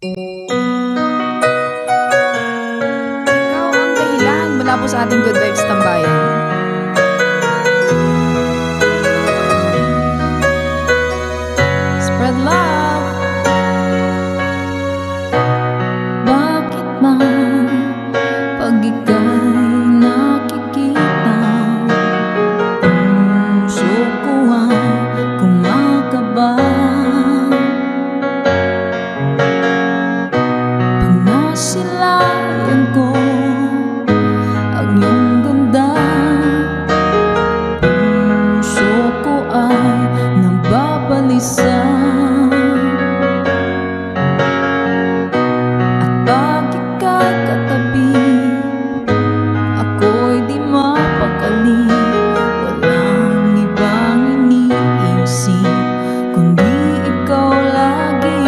Ikaw ang dahilan mula po sa ating Good Vibes Tambayan. Spread love. Bakit ba pag ika'y nakikita, puso ko ay kumakaba? Pag nasilayan ko ang iyong ganda, puso ko ay nababalisa. Bakit ka'y katabi, ako'y di mapakali. Walang ibang iniisip kundi ikaw lagi.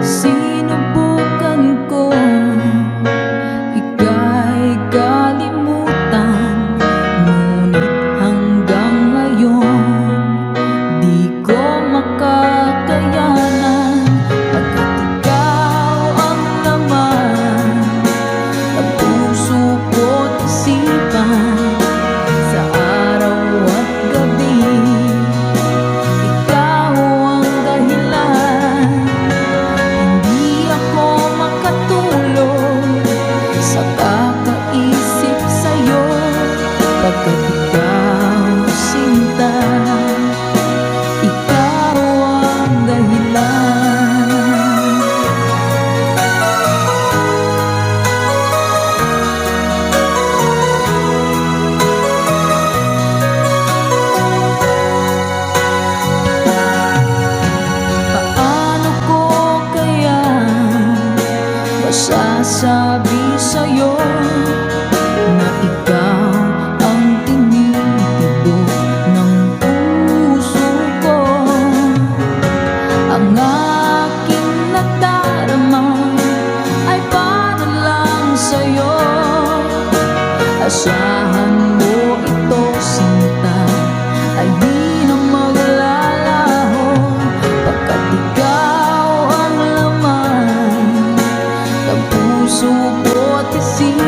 Sinubukan ko ika'y kalimutan, ngunit hanggang ngayon di ko makakayanan. Pagkat ikaw ang laman ng puso ko't isipan, sa araw at gabi ikaw ang dahilan. Hindi ako makatulog sa kakaisip sa'yo, pagkat ikaw sinta, ikaw ang dahilan. Paano ko kaya masasabi sa'yo na ikaw ang tinitibok ng puso ko? Ang aking nadarama ay para lang sa'yo. Asahan mo ito, sinta, ay di na maglalaho, pagkat ikaw ang laman ng puso ko't isipan.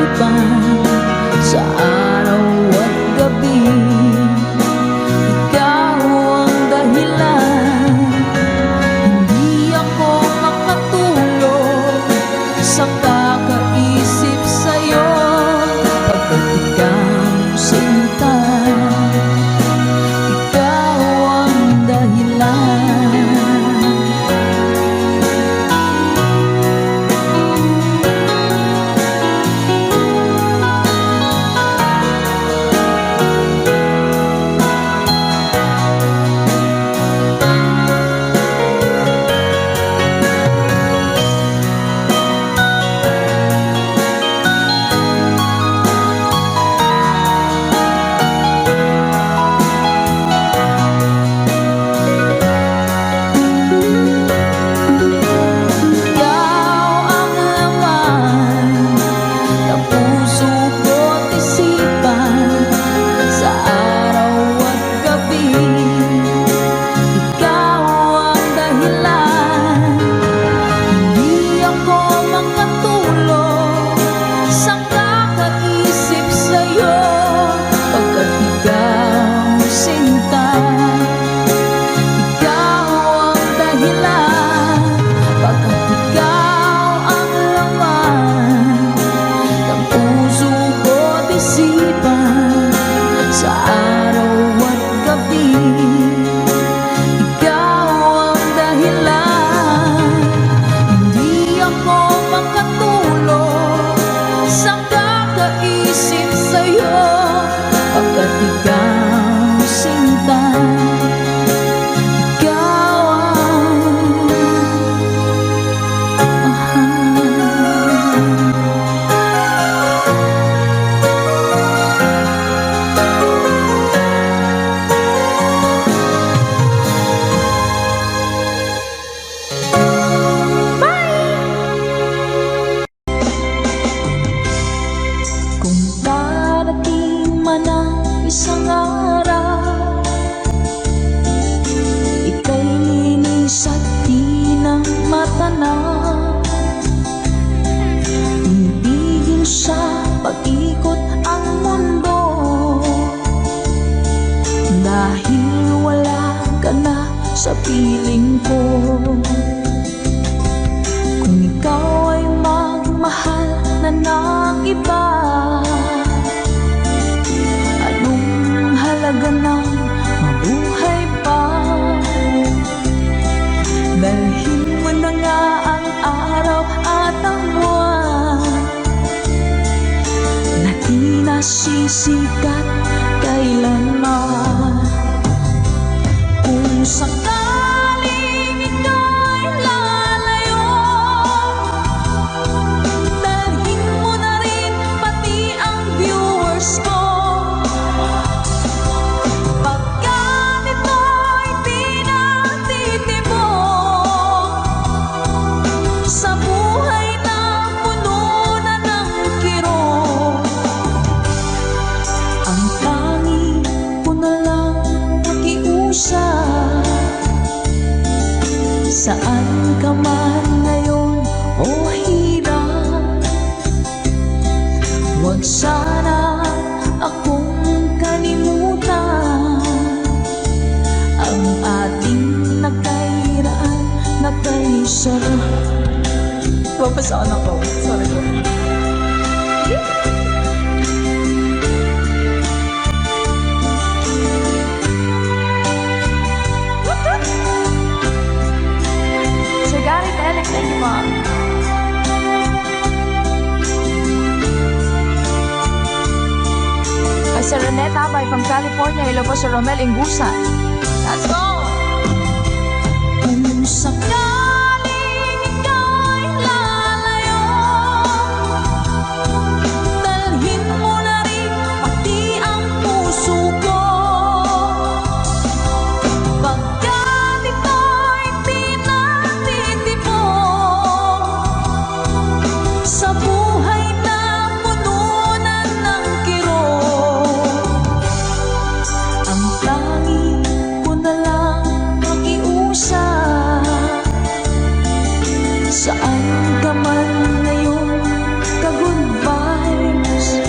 nasisikat kailanman. Kung sakaling ika'y lalayo, dalhin mo na rin pati ang viewers ko. Pagkat ito'y di natitibok sa buhay na puno na ng kirot, ang tanging ko na lang pakiusap. Saan ka man ngayon o hirap, huwag sana akong kalimutan. Ang ating nakairaan, nakaisarap. Papasaan ako, sorry po. Sir Garrett Alex, thank you, Mom. Sir Renette Abay from California. Hello po, Sir Romel Ingusan. Let's go! Kung sakaling ika'y lalayo, dalhin mo na rin pati ang puso ko. Pagkat ito'y di natitibok sa buhay na puno na ng kirot, ang tanging ko na lang pakiusap. Saan ka man ngayon, ka-good vibes,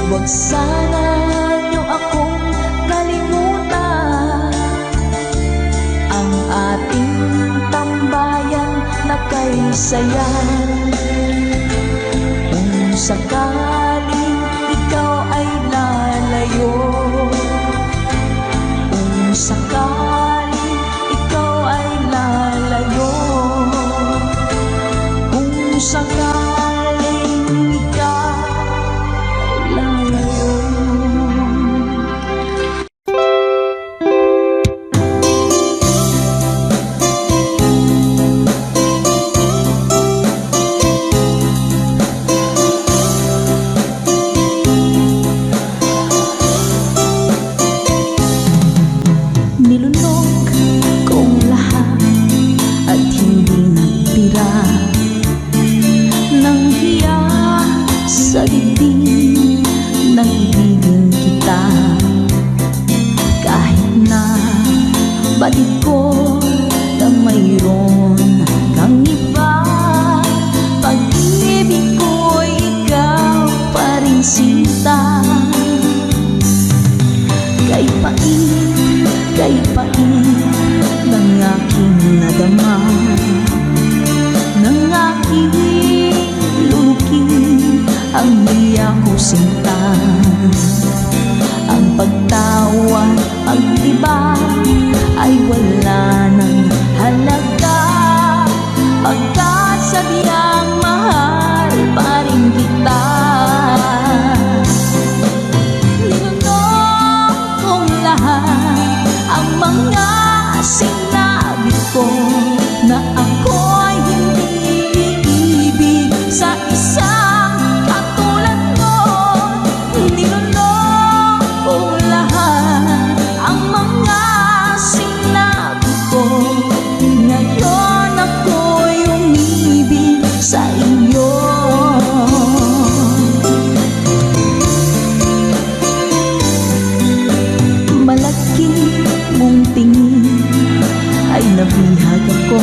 huwag sana niyo akong kalimutan. Ang ating tambayan na kay sayan. Kung sakaling ikaw ay lalayo, kung sakaling ikaw ay lalayo, kung sakaling ikaw ay lalayo. Nilunok kong lahat at hindi nagtira ng hiya sa dibdib ng ibigin kita. Kahit na batid ko na mayroon kang iba, pag-ibig ko'y ikaw pa rin sinta. Kay pait ng aking nadama, ng aking lulukin ang niya ko sinta. Ang pagtawa, pag-iba ay wala ng halaga, pagkat sadyang mahal pa rin kita. Ninunok kong lahat ang mga sinabi ko na ako'y hindi iibig sa isang katulad mo. Ninunok kong lahat ang mga sinabi ko, ngayon ako'y umibig sa iyo. Malaki mong tingin ay nabihag ako,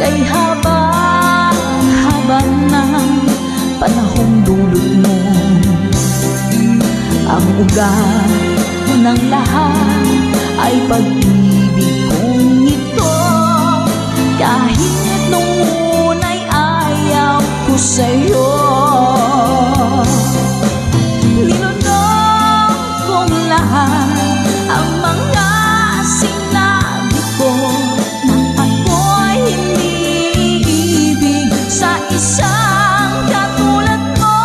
kay haba ng panahong dulot mo. Ang ugat ng lahat ay pag-ibig kong ito, kahit nung una'y ayaw ko sa'yo. Ninunok kong lahat ang mga sinabi ko, na ako'y hindi ibig sa isang katulad mo.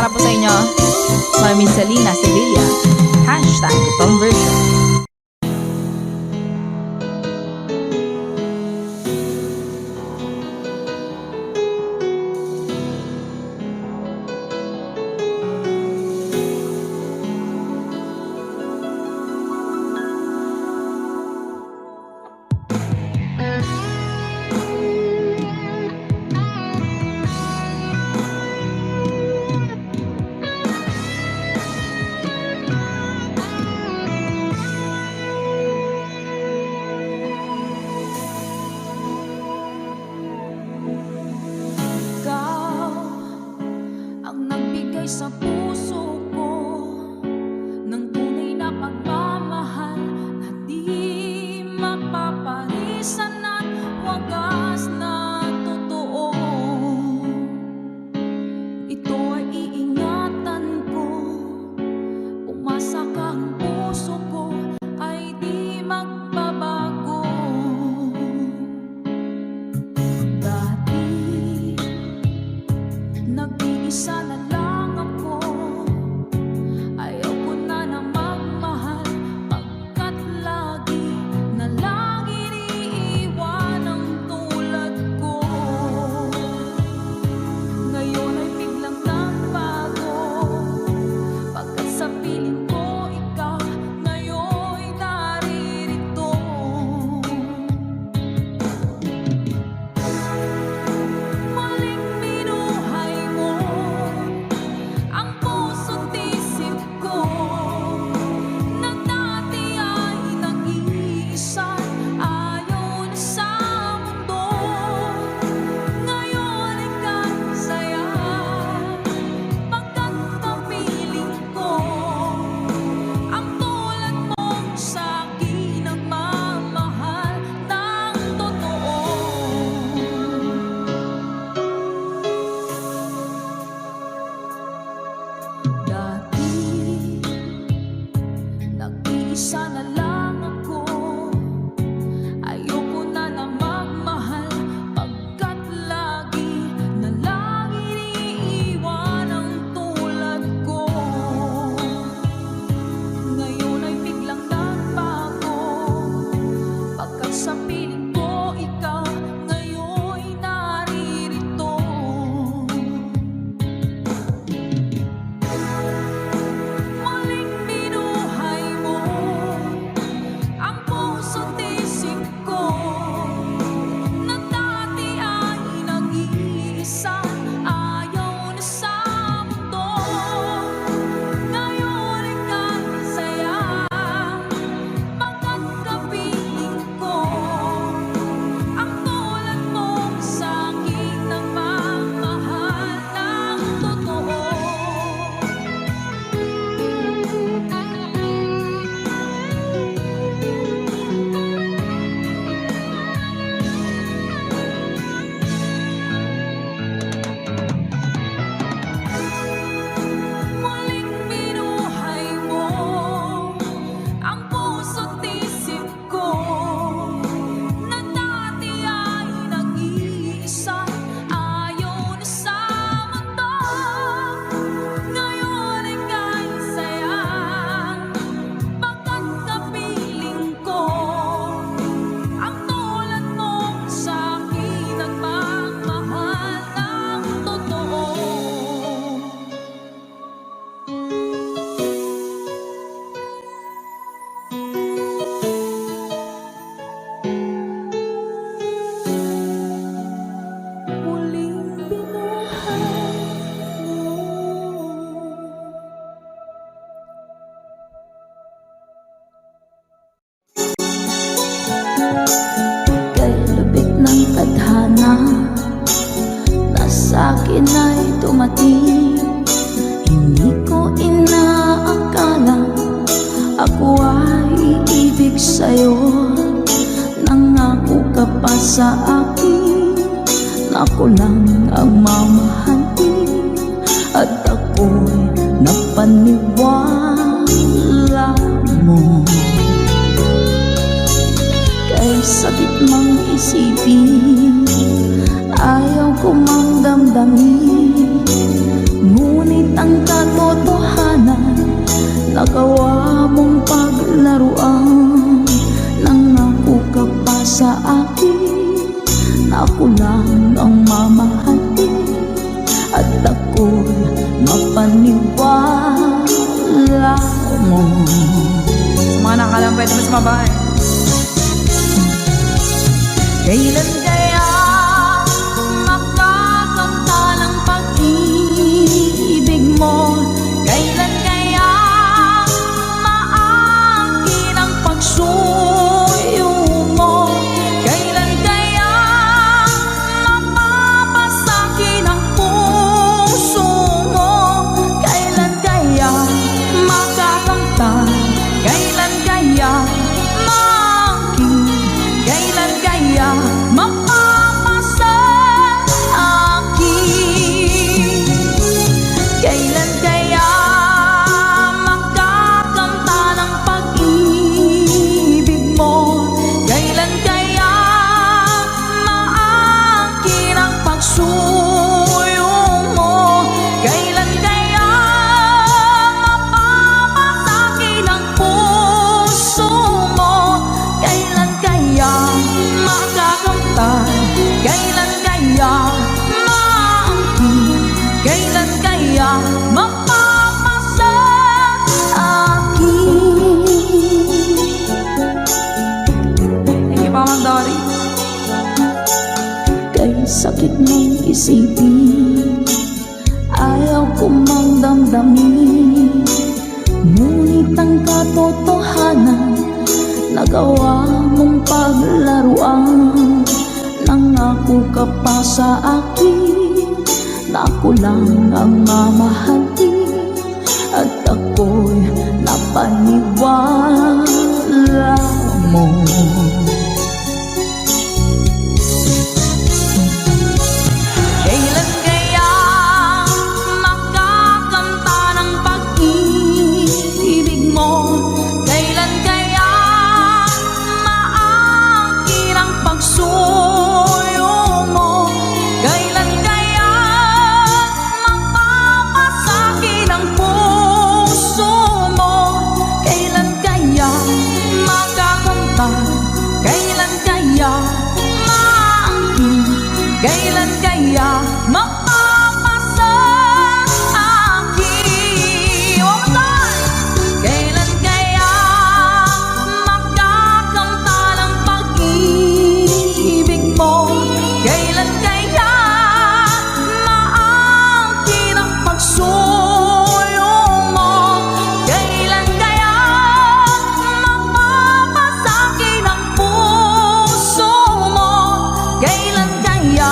para po sa inyo, Mami Selena Sevilla. Hashtag conversion. Sa puso ko ng tunay na pagmamahal na di mapaparisan at wagas na totoo. Ito ay iingatan ko, umasa ka ang puso ko ay di magbabago. Dati nag-iisa na lang sana lang ako. Ayoko na na magmahal pagkat lagi na lang iniiwan ang tulad ko. Ngayon ay biglang nagbago pagkat sa piling ko ikaw ngayon'y naririto. Muling binuhay mo ang puso't isip ko na dati ay nag-iisa, ayaw na sa mundo. Ngayon ika'y saya pagkat kapiling ko ang tulad mo sa aking nagmamahal ng totoo. Muling binuhay mo ang puso't isip ko na dati ay nag-iisa, ayaw na sa mundo. Ngayon ika'y saya pagkat kapiling ko ang tulad mo sa akin nagmamahal ng totoo. Muling binuhay mo. Kay lubik ng tadhana na sa'kin ay dumating, hindi ko inaakala ako ay iibig sa'yo. Nangako ka pa sa akin na ako lang ang mamahalin, at ako'y napaniwala mo. Kay sakit mang isipin, ayaw ko mang damdamin, ngunit ang na ako lang ang mamahalin at ako'y mapaniwala mo. Sa mga nakalang pwede mas mabahay. Kailan kaya makakamta ng pag-ibig mo? Kailan kaya maangkin ang pagsuyo mo? Kailan kaya mapapasakin ang puso mo? Kailan kaya makakamtan? Kailan kaya maangkin? Kailan kaya mapapasa akin? Kailan kaya makakamta ng pag-ibig mo? Kailan kaya maangkin ang pagsuyo mo? Kailan kaya mapapasakin ang puso mo? Kailan kaya makakamtan? Kailan kaya maangkin? Kailan kaya mapapasa akin? Thank you, Mama Dory. Kay sakit mong isipin, ayaw ko mang damdamin, ngunit ang katotohanan nagawa mong paglaruan. Nangako ka pa sa akin na ako lang ang mamahalin at ako'y napaniwala mo. Kailan kaya makakamta ng pag-ibig mo? Kailan kaya maangkin ang pagsuyo mo? Kailan kaya mapapasakin ang puso mo? Kailan kaya makakamtan? Kailan kaya maangkin? Kailan kaya mapapasa akin? One more time! Kailan kaya makakamta ng pag-ibig mo? Kailan kaya maangkin ang pagsuyo mo? Kailan kaya mapapasakin ang puso mo? Kailan kaya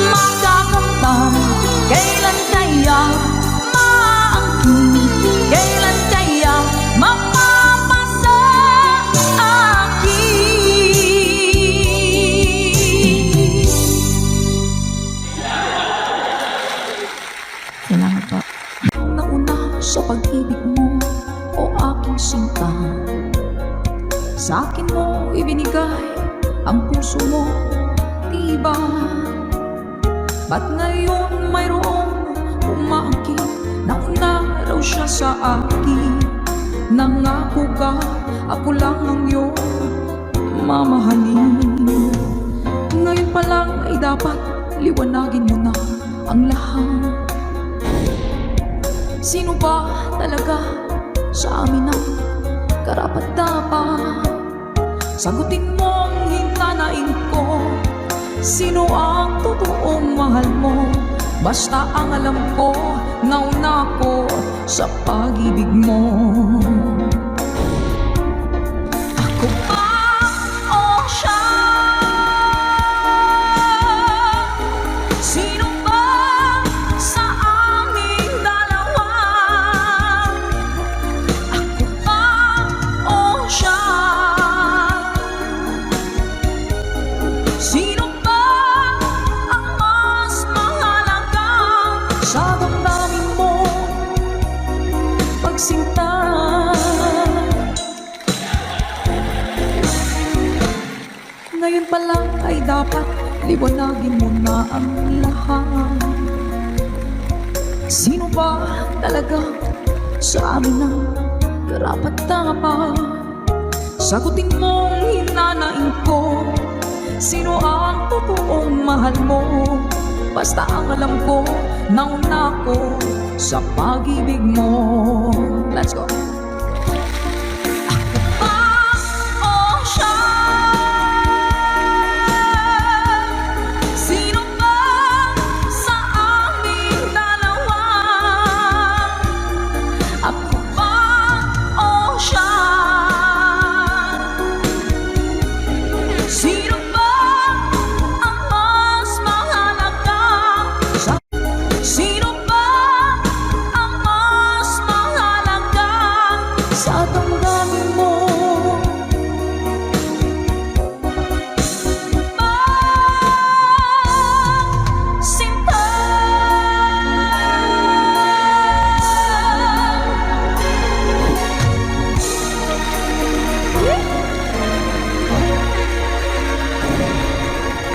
makakamtan? Kailan kaya maangkin? Kailan kaya mapapasa akin? Salamat po. Nauna sa pag-ibig mo, o aking sinta, sa akin mo ibinigay ang puso mo, diba? Ba't ngayon mayroong umaangkin? Nauna raw siya sa akin. Nangako ka, ako lang ang iyong mamahalin. Ngayon pa lang ay dapat liwanagin mo na ang lahat. Sino ba talaga sa amin ang karapat-dapat? Sagutin mo ang hintanain ko. Sino ang totoong mahal mo? Basta ang alam ko, nauna ko sa pag-ibig mo. Ako ba o siya? Sino ba sa aming dalawa? Ako ba o siya? Sino ba ang mas mahalaga sa damdamin mo? Pagsinta, ngayon pa lang ay dapat liwanagin mo na ang lahat. Sino ba talaga sa amin ang karapat-dapat? Sagutin mo ang hinanain ko. Sino ang totoong mahal mo. Basta ang alam ko, nauna ko sa pag-ibig mo. Let's go.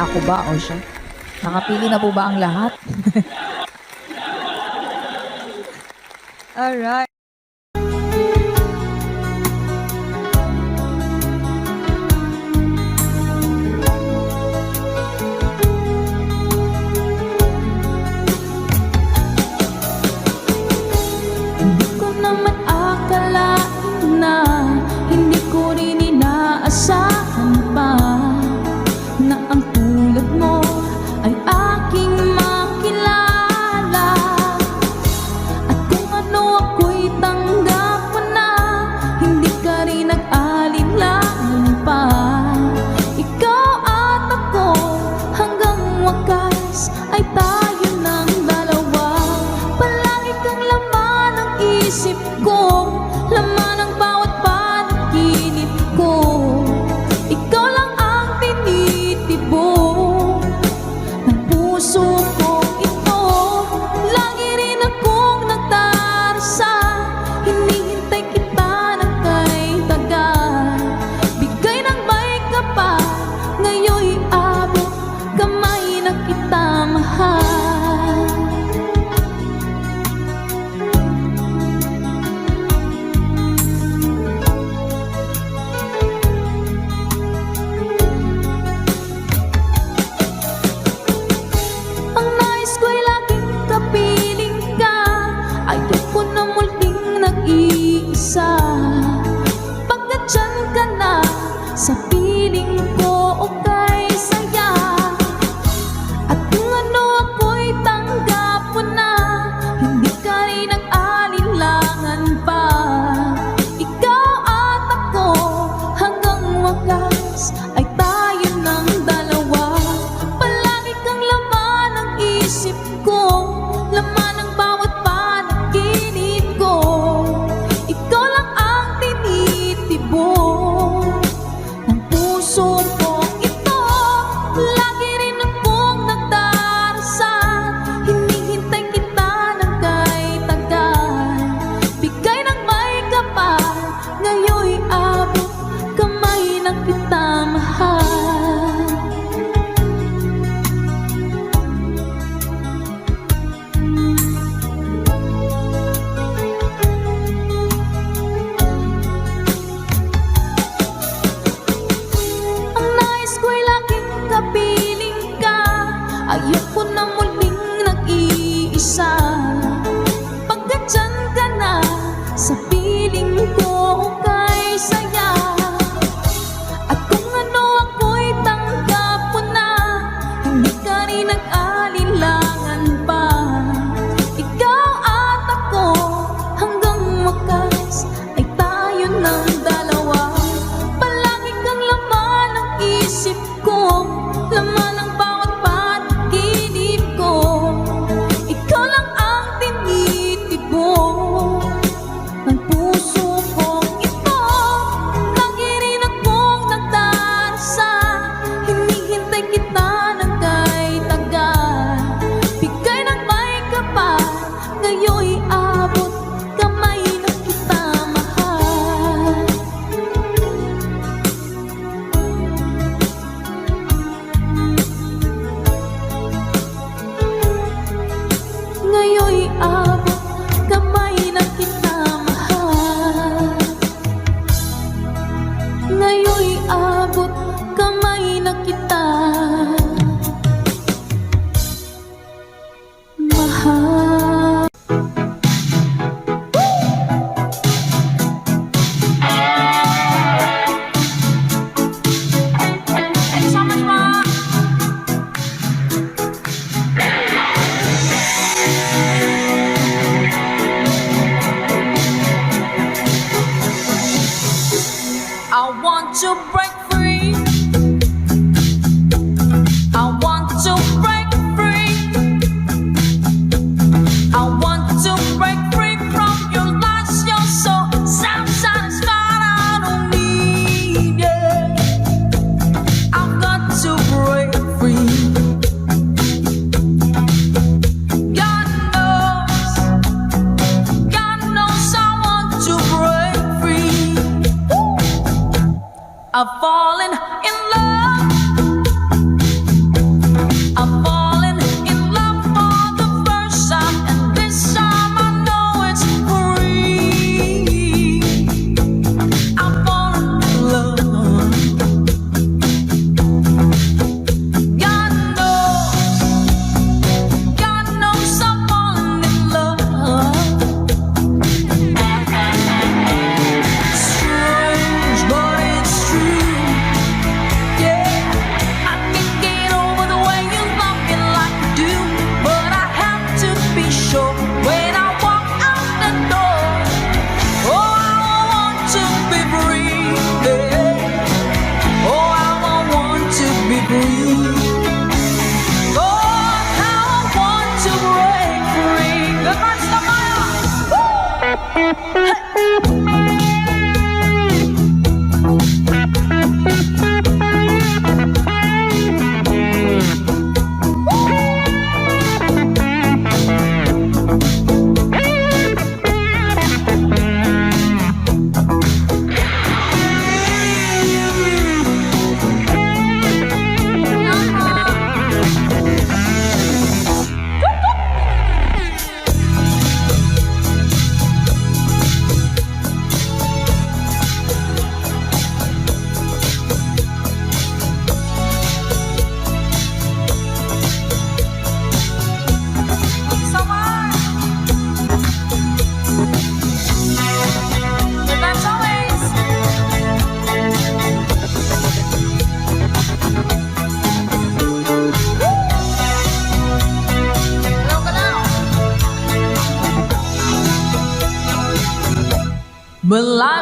Ako ba o siya? Nakapili na po ba ang lahat? Alright. Hindi ko naman akalain na hindi ko rin inaasahan pa na ang tulad mo ay aking makilala. At kung ano ako'y tanggap mo na, hindi ka rin nag-alinlangan pa. Ikaw at ako hanggang wakas ay tayo ng dalawa. Palagi kang laman ng isip ko, laman ng bawat panaginip ko. Ikaw lang ang tinitibok ng puso ko ito. Lagi rin akong nagdarasal, hinihintay kita ng kay tagal. Bigay ng may kapal, ngayon'y abot kamay na kita mahal. Ang nais ko'y laging kapiling ka, ayoko na muling nag-iisa. Pagkat dyan ka na, sa piling ko okay saya. At kung ano ako'y tanggap mo na, hindi ka rin nag-alinlangan pa. Ikaw at ako hanggang wakas ay tayo ng dalawa. Palagi kang laman ng isip ko, laman ng bawat panaginip ko. Ikaw lang ang tinitibok ng puso ko ito. Lagi rin akong nagdarasal, hinihintay kita ng kay tagal. Bigay ng may kapal, ngayon'y abot kamay na kita mahal. Ang nais ko'y laging kapiling ka, ayoko na muling nag-iisa. Pagkat dyan ka na, sa piling ko okay saya. At kung ano ako'y tanggap mo na, hindi ka rin nag-alinlangan pa. Ikaw at ako hanggang wakas ay tayo ng dalawa. Palagi kang laman ng isip ko, laman ng bawat panaginip ko. Ikaw lang ang tinitibok ng puso ko ito. Lagi rin akong nagdarasal, hinihintay kita ng kay tagal.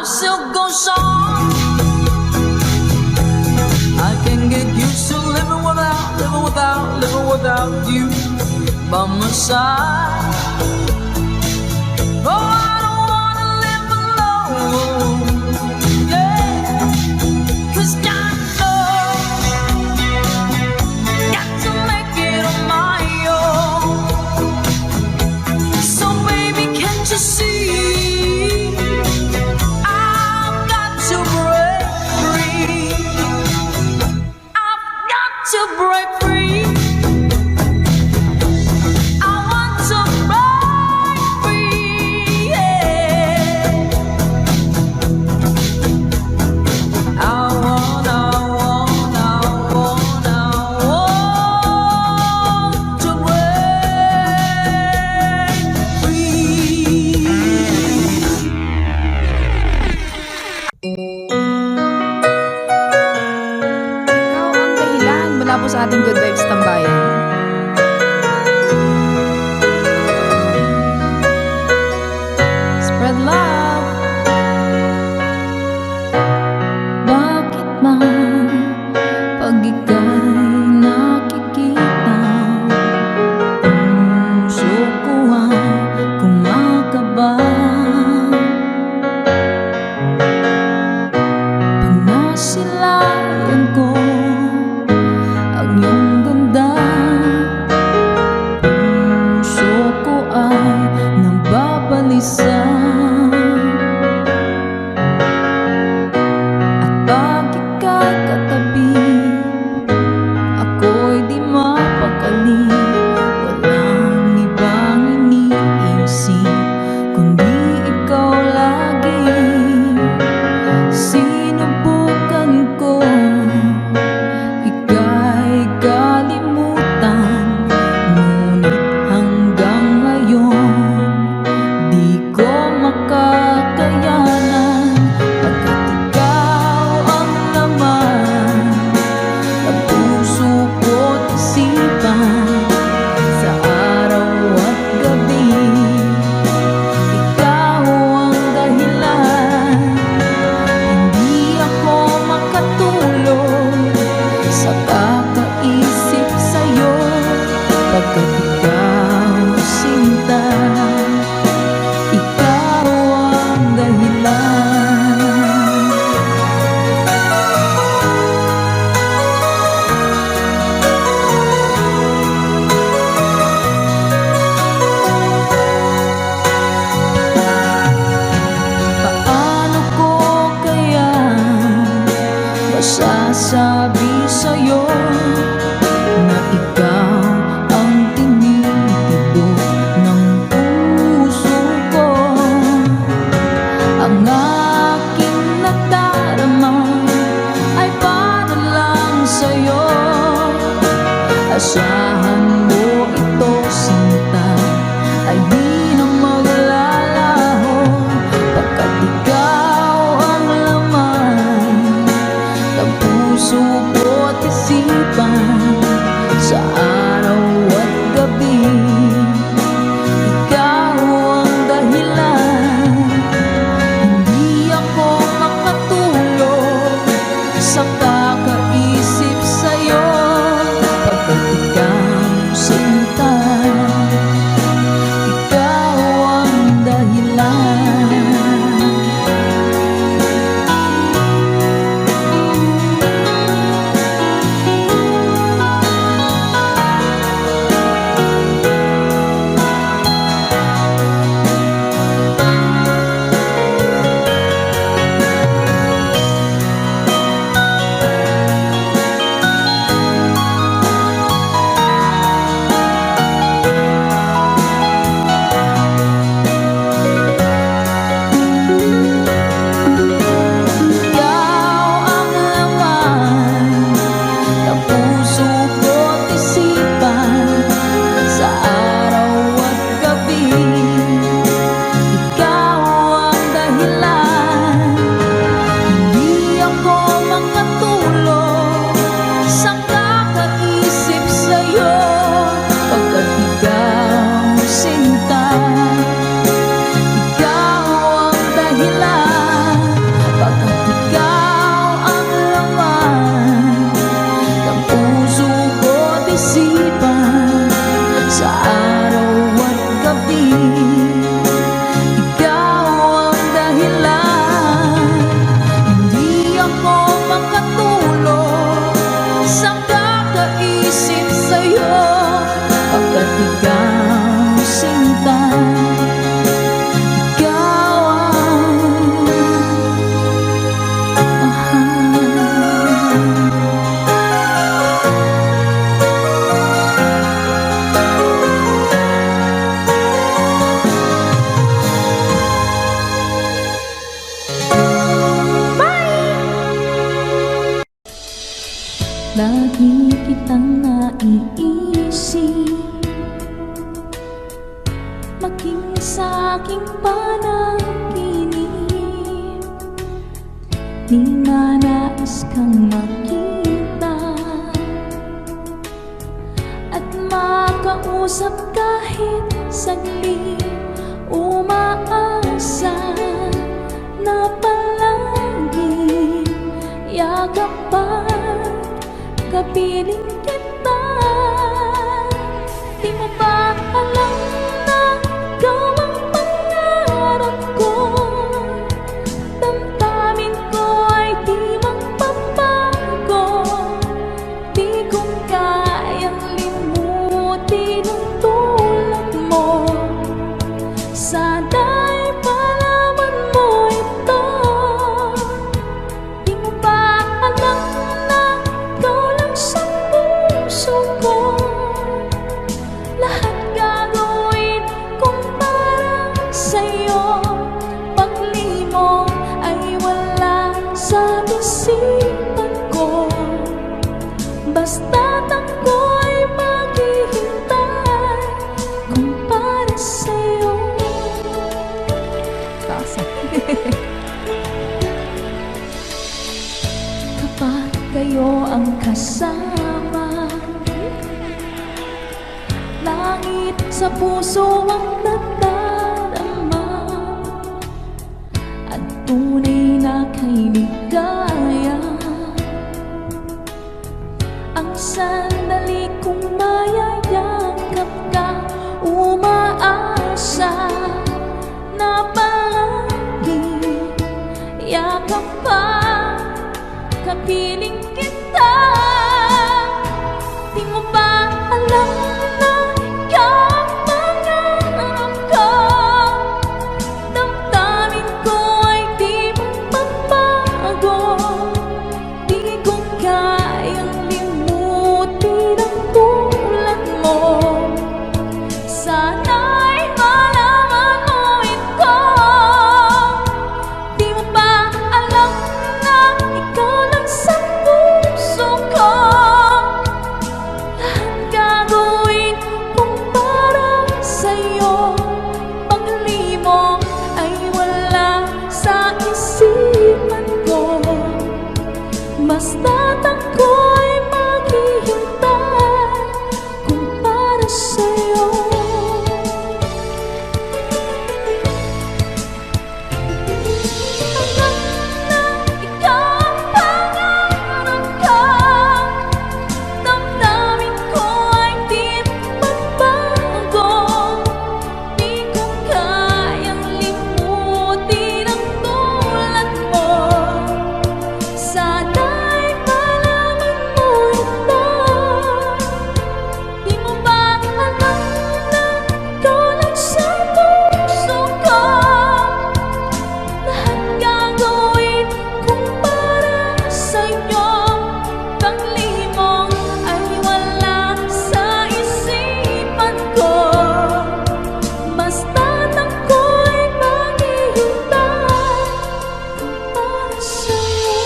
still goes on. I can get used to living without you by my side. Oh, I don't wanna live alone, yeah. 'Cause I know got to make it on my own. So baby, can't you see I've got to break free? I've got to break free. I want to break free, yeah. I want to break free. Ikaw ang dahilan mula po sa ating Good Vibes Tambayan. Spread love. Bakit man pag ika'y nakikita, puso ko ay kumakaba? Pag nasilayan ko ang iyong ganda, puso ko ay nababalisa. At pag ika'y katabi, ako'y di mapakali. Walang ibang iniisip kundi ikaw lagi. Sinubukan ko ika'y kalimutan, ngunit hanggang ngayon di ko makakayanan. Pagkat ikaw ang laman ng puso ko't isipan, sa araw at gabi ikaw ang dahilan. Hindi ako makatulog sa kakaisip sa'yo, pagkat ikaw sinta, ikaw ang dahilan. Paano ko kaya masasabi sa'yo na ikaw ang tinitibok ng puso ko? Ang aking nadarama ay para lang sa'yo. Asahan mo ito, sinta, ay di na maglalaho, pagkat ikaw ang laman ng puso ko't isipan, sa araw at gabi ikaw ang dahilan. Hindi ako makatulog sa kakaisip sa'yo, pagkat ikaw isipan sa araw at gabi. Ikaw ang dahilan, hindi ako makatulog sa kakaisip sa'yo, pagkat ikaw sinta. Lagi kitang naiisip, maging sa aking panaginip. Di manais kang makita at makausap kahit saglit. Umaasa na palagi yakapan, kapiling kita. Di mo ba alam na ikaw ang pangarap ko? Damdamin ko ay di magbabago. Di ko kayang limutin ang tulad mo. Sana'y malaman mo ito. Di mo ba alam na ikaw lang sa puso ko? Lahat gagawin kong para sa'yo. Paglimong ay wala sa isipan ko, basta't ako'y maghihintay kung para sa'yo. Kapag kayo ang kasama, langit sa puso ang nadarama, at tunay na kay ligaya. Ang sandali kong mayayakap ka, umaasa na palagi yakap pa, kapiling kita. Di mo ba alam na ikaw ang pangarap ko? Damdamin ko ay di magbabago. Di ko kayang limutin ang tulad mo. Sana'y malaman mo ito. Di mo ba alam na ikaw lang sa puso ko? Lahat gagawin kong para sa'yo. Paglimong ay wala sa isipan ko, basta't ako'y maghihintay kung para sa'yo. Alam na ikaw ang pangarap ko. Damdamin ko ay di magbabago. Di ko kayang limutin ang tulad mo. Sana'y malaman mo ito. Di mo ba alam na ikaw lang sa puso ko? Lahat gagawin kong para sa'yo. Paglimong ay wala sa isipan ko, basta't ako'y maghihintay kung para sa'yo.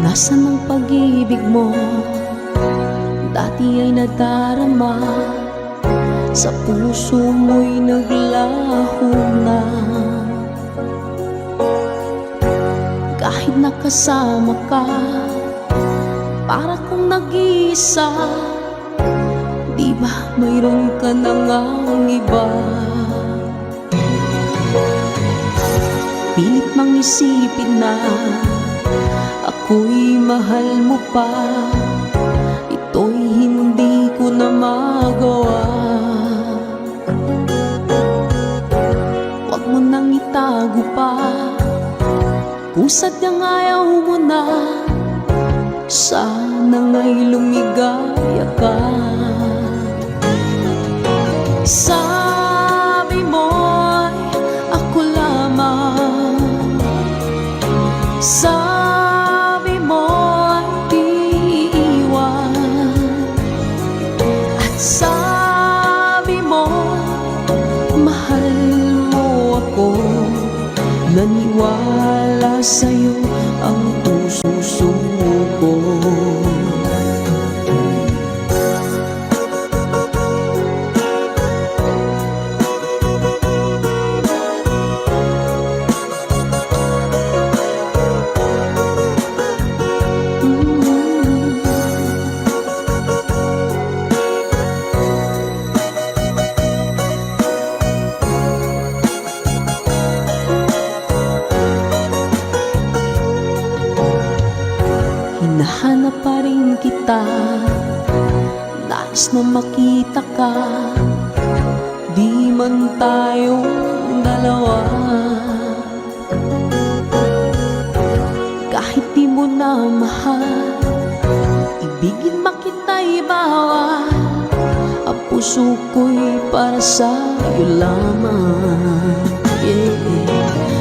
Nasaan ang pag-ibig mo? Dati ay nadarama, sa puso mo'y naglaho na. Kahit nakasama ka, para kong nag-iisa. Di ba mayroon ka na ngang iba? Pilit mang isipin na ako'y mahal mo pa. Ito'y hindi ko na magawa. Huwag mo nang itago pa kung sadyang ayaw mo na. Sana nga'y lumigaya ka. Sabi mo'y ako lamang. Sabi mo'y di iiwan. At sabi mo mahal mo ako. Naniwala sa'yo ang puso ko. Hinahanap pa rin kita, nais na makita ka. Di man tayong dalawa, kahit di mo na mahal, ibigin makita'y bawal. Ang puso ko'y para sa'yo lamang, yeah.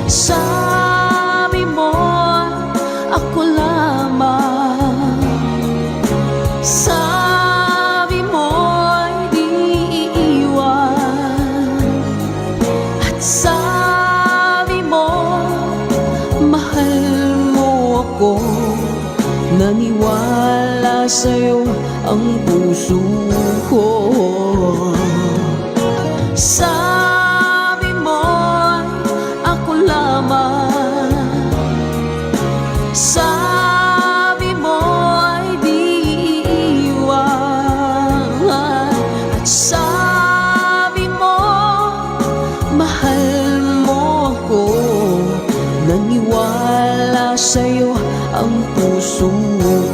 Sabi mo ako lamang. Sabi mo'y di iiwan. At sabi mo mahal mo ako. Naniwala sa'yo ang puso ko. Sabi mo'y ako lamang. Sabi mo'y di iiwan. At sabi mo mahal mo ako. Naniwala sa'yo ang puso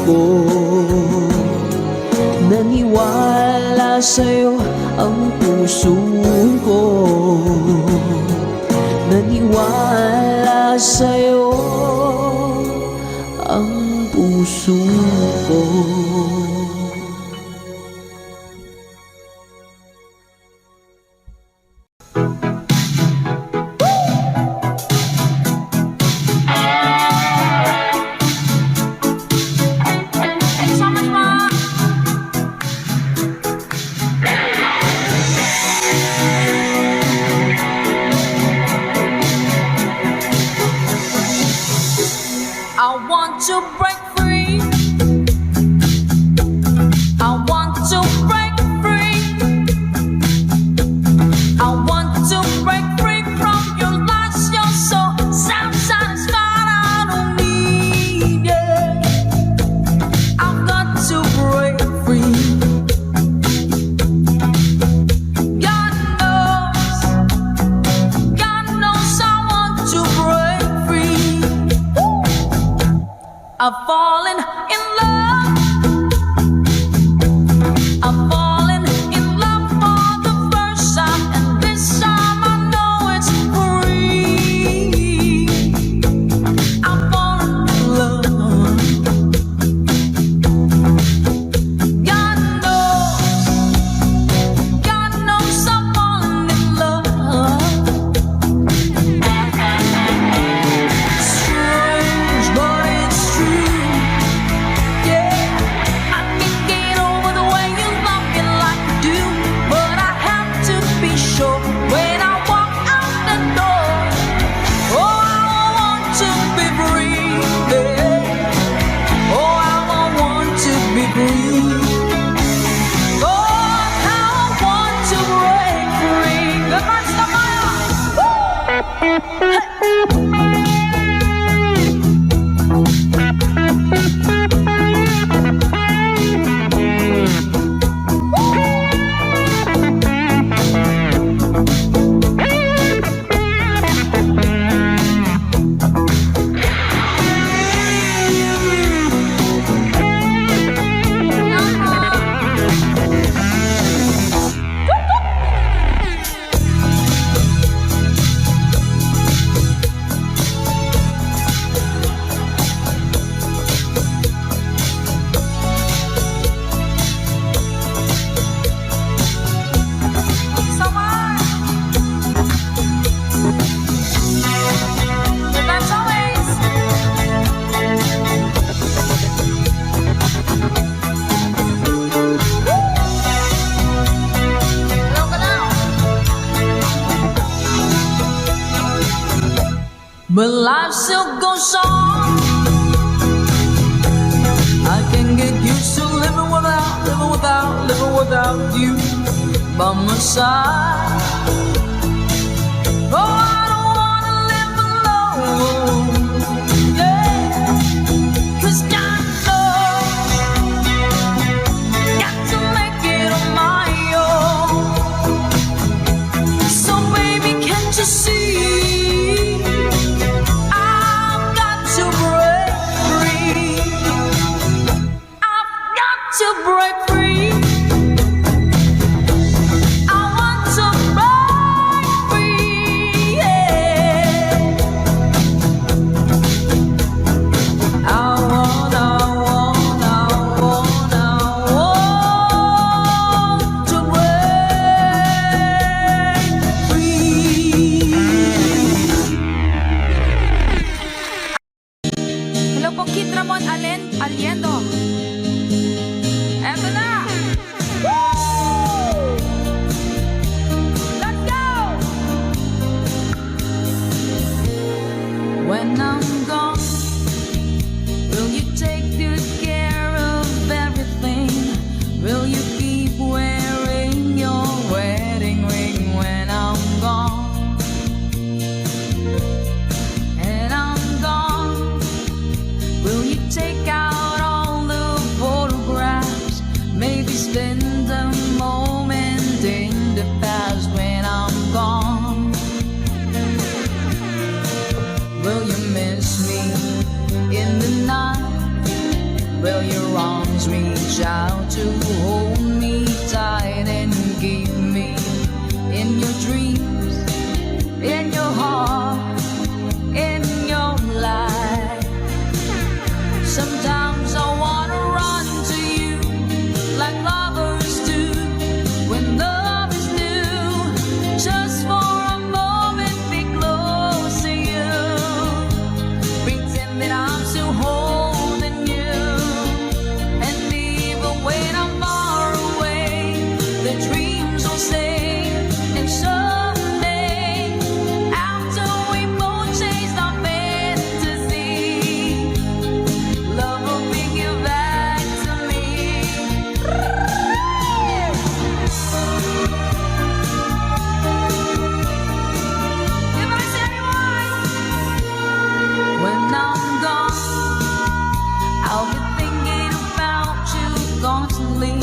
ko. Naniwala sa'yo ang puso ko. Naniwala sa'yo ang puso ko. I want to break free. I want to break free. I want to break free from your lies. You're so self-satisfied. I don't need it. I've got to break free. God knows I want to break free. I've fallen in love. I've fallen in love for the first time, and this time I know it's free. I've fallen in love. God knows I've fallen in love. Strange, but it's true. Yeah, I can't get over the way you love me like you do, but I have to be sure when I walk out the door. Oh, I want to be free. Yeah. Oh, I want to be free. Oh, how I want to break free. Goodbye, Samaya. but life still goes on. I can get used to living without you by my side. Oh, I don't wanna live alone, yeah. 'Cause God knows, got to make it on my own. So baby, can't you see, I've got to break free. I've got to break free. I want to break free, yeah. I want to break free. Hello po, Kid Ramon Aliendo. Eto na! Woo! Let's go! When I'm gone, will you take good care of everything? Will you keep wearing your wedding ring when I'm gone? And I'm gone, will you take out all the photographs? Maybe spend a moment in the past when I'm gone. Will you miss me in the night? Will your arms reach out to hold me tight and keep me in your dreams, in your heart, in your life? Sometimes I wanna run to you like lovers do when love is new. Just for a moment, be close to you. Pretend that I'm still holding you. And even when I'm far away, the dreams will stay. And someday, after we both chased our fantasy, love will bring you back to me. If I say when I'm gone, I'll be thinking about you constantly,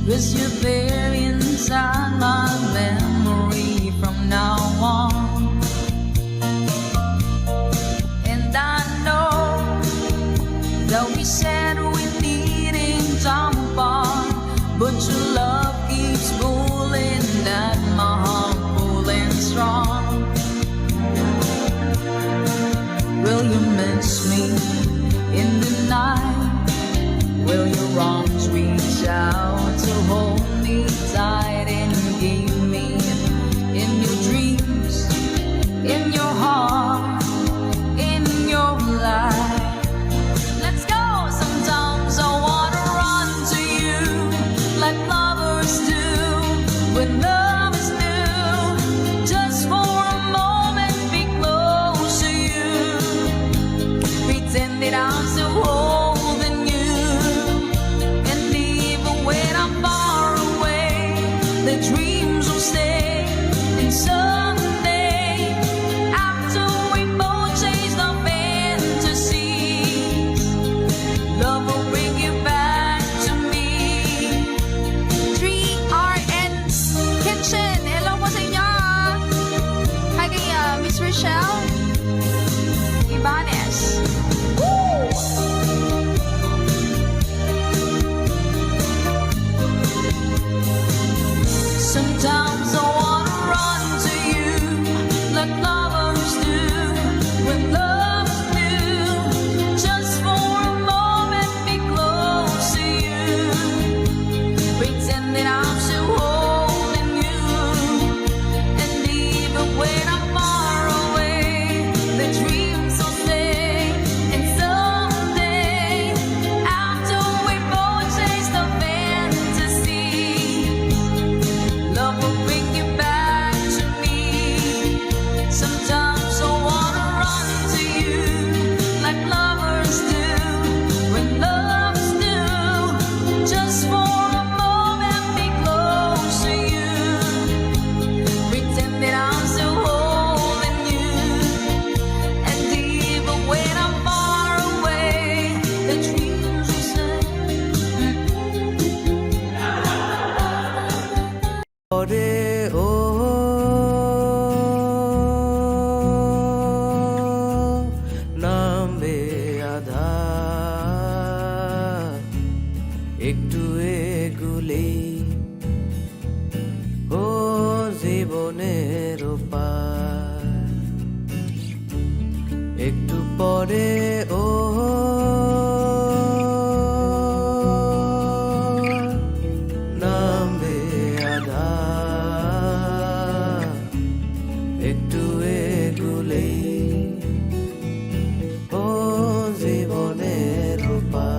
'cause you're there inside my memory from now on. And I know that we said we needing time apart, but your love keeps pulling at my heart, pulling strong. Will you miss me in the night? Will your arms reach out to hold me tight and keep me in your dreams, in your heart, in your life? Let's go! Sometimes I wanna run to you like lovers do when love is new. Just for a moment, be close to you. Pretend that I'm still holding you. And even when I'm far away, জীবনের পার। একটু পরে ও নামবে আধার, একটু এগুলেই ও জীবনের পার।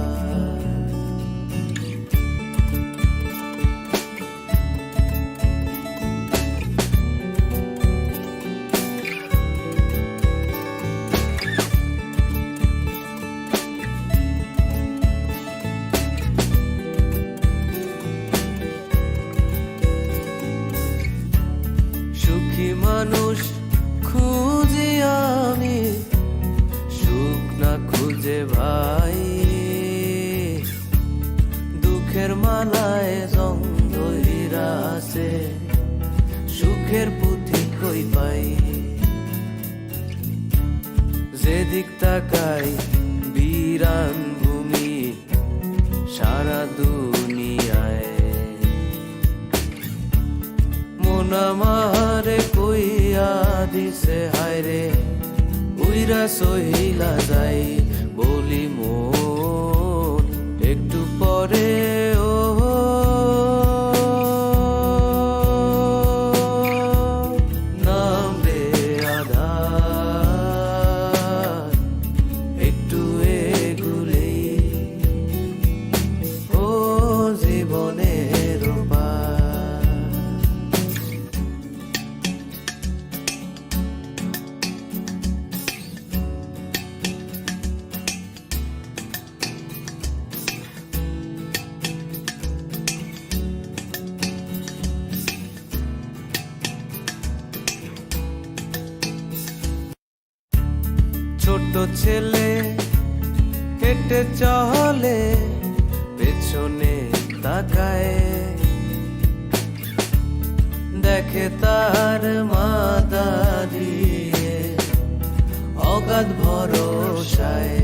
সুখী মানুষ খুঁজি আমি, সুখ না খুঁজে ভাই, দুঃখের মালায় জং ধইরা আছে, সুখের পুঁথি কই পাই। যেদিক তাকাই বিরান ভূমি সারা দুনিয়ায়, মন আমারে কইয়া দিছে হায়রে উইরা সহিলা যাই, বলি মন একটু পরে ও নামবে আধার, একটু এগুলেই ও জীবনের পার। ছোট ছেলে হেঁটে চলে, পেছনে তাকায়, দেখে তার মা দাঁড়িয়ে অগাধ ভরসায়।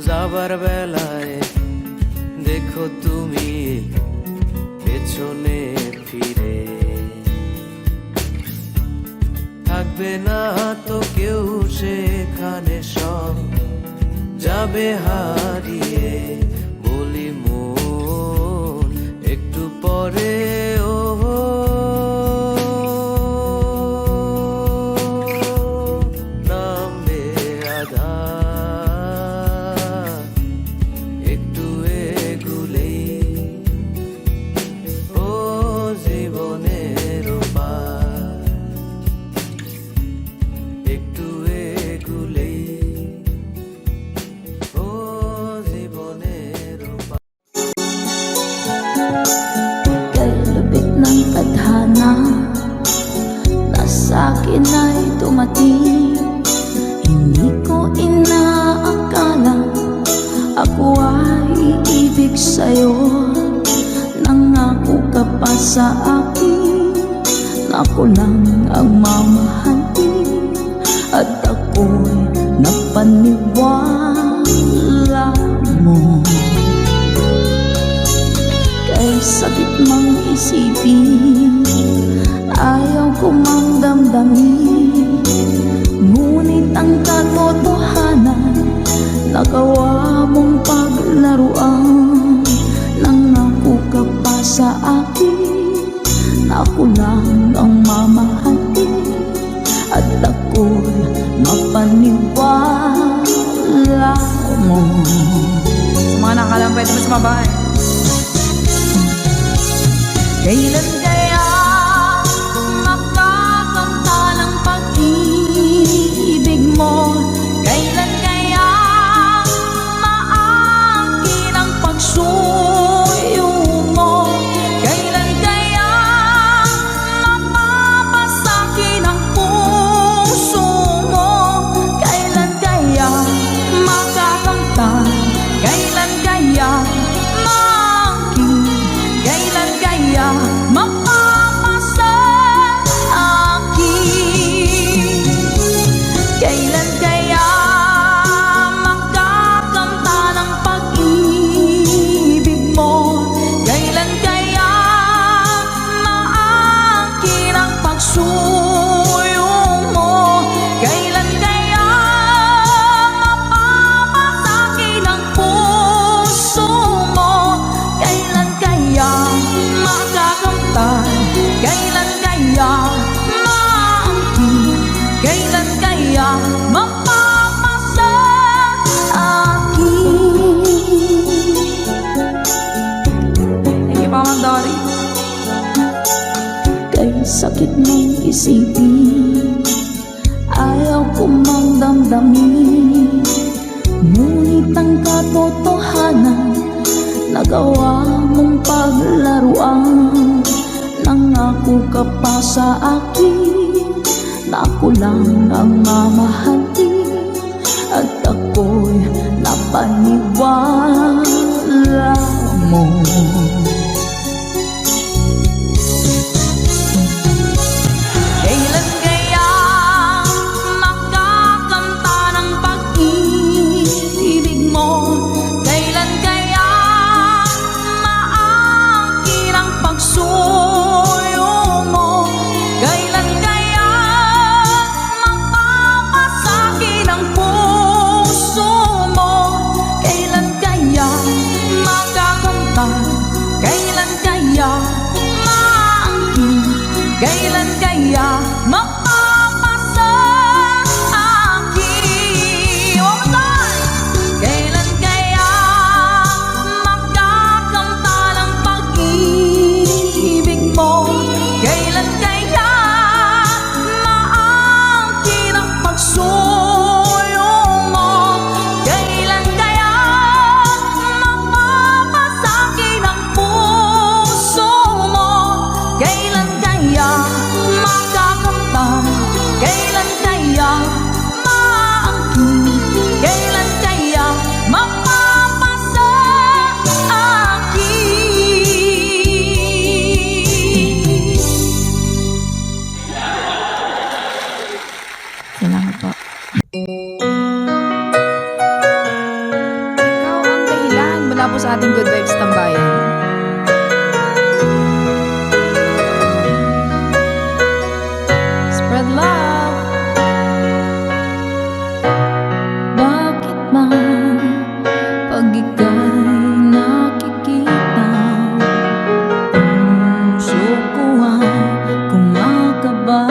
যাবার বেলায় দেখো তুমি পেছনে ফিরে, থাকবে না তো কেউ সেখানে, সব যাবে হারিয়ে, বলি মন একটু পরে ও নামবে আধার, একটু এগুলেই ও জীবনের পার। একটু এগুলেই ও জীবনের পার। Kalupit ng tadhana, na sa'kin ay dumating. Hindi ko inaakala ako ay iibig sa'yo. Nangako ka pa sa akin na ako lang ang mamahalin, at ako'y napaniwala mo. Kay sakit mang isipin, ayaw ko mang damdamin, ngunit ang katotohanan nagawa mong paglaruan. Nangako ka pa sa akin na ako lang ang mamahalin, at ako'y mapaniwala mo. Sa mga nakalang pwede mo sumabay. Kailan kaya makakamta ng pag-ibig mo? Kailan kaya maangkin ang pagsuyo mo? Kailan kaya mapapasakin ang puso mo? Kailan kaya makakamtan? Kailan kaya maangkin? Kailan kaya sakit mong isipin, ayaw ko mang damdamin. Ngunit ang katotohanan, nagawa mong paglaruan. Nangako ka pa sa akin na ako lang ang mamahalin, at ako'y napaniwala mo. Kailan kaya makakanta ng pag-ibig mo? Kailan kaya maangkin ang pagsuyo mo? Kailan kaya mapapasakin ang puso mo? Kailan kaya makakanta? Kailan kaya maangkin? Kailan kaya mapapasa akin? One more time! Kailan kaya makakamta ng pag-ibig mo? Kailan kaya maangkin ang pagsuyo mo? Kailan kaya mapapasakin ang puso mo? Kailan kaya makakamta? Kailan kaya maangkin? Kailan kaya mapapasa akin? Salamat po. Ikaw ang dahilan mula po sa ating Good Vibes Tambayan. Spread love. Bakit ba pag ika'y nakikita, puso ko ay kumakaba?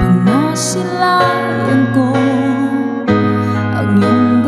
Pag nasilayan ko ang iyong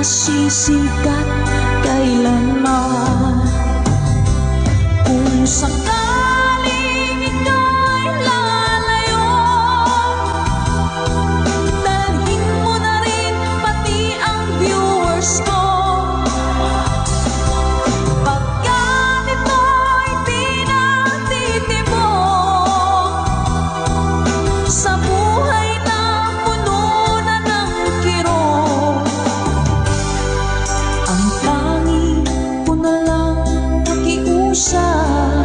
sisikat kailanman. Kung sakaling ika'y lalayo, dalhin mo na rin pati ang viewers ko. Pagkat ito'y di natitibok sa buhay na puno na ng kirot, ang tangi ko na lang pakiusap.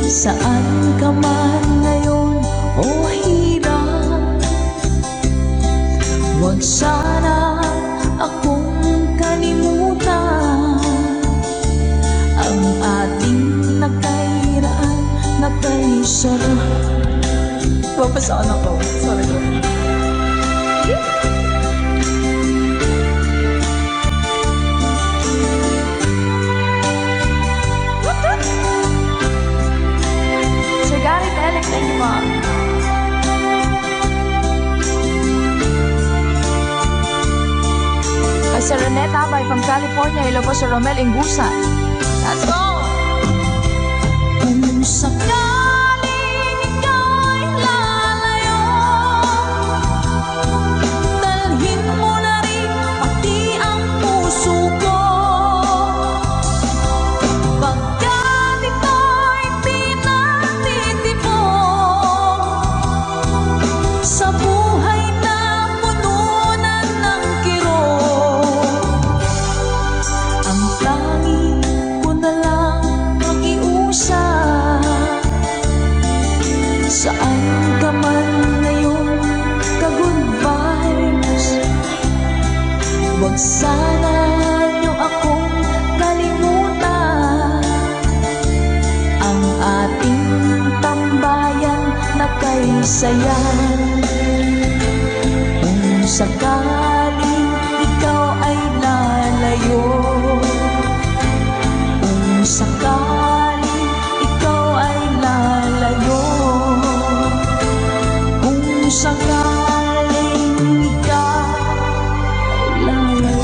Saan ka man ngayon o hirap, huwag sana akong kalimutan. Ang ating nakairaan, nakaisarap. Papasaan ako. Sorry ko. Sir Gary Telek, thank you po. Kay Sir Rene Tabay from California, hello po Sir Romel Ingusan. Let's go! Kung sakaling ika'y lalayo, dalhin mo na rin pati ang puso ko. Pagkat ito'y di natitibok sa buhay na puno na ng kirot, ang tangi ko na lang pakiusap. Saan ka man ngayon, ka-good vibes, huwag sana niyo akong kalimutan. Ang ating tambayan na kay saya. Kung sakaling ikaw ay lalayo, kung sakaling ikaw ay lalayo, kung sakaling ikaw ay lalayo.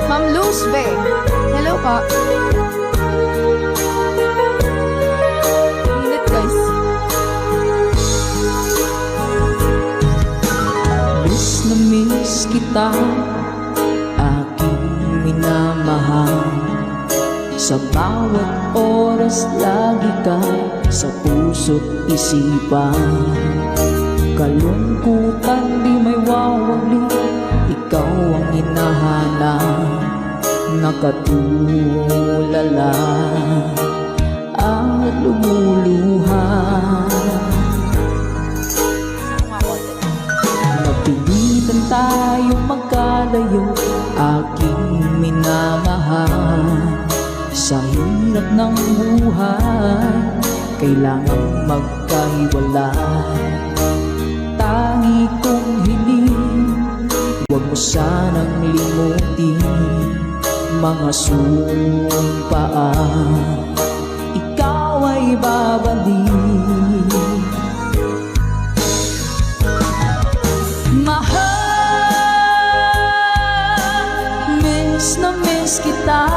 Ma'am Luz Bay, hello po. Init guys. Miss na miss kita, aking minamahal. Sa bawat oras lagi ka sa puso't isipan. Kalungkutan di may wawali, ikaw ang hinahanap. Nakatulala at lumuluha. Napilitan tayong magkalayo, aking minamahal. Sa hirap ng buhay, kailangan magkahiwalay. Tangi kong hiling, huwag mo sanang limutin mga sumpaan, ikaw ay babalik. Mahal, miss na miss kita.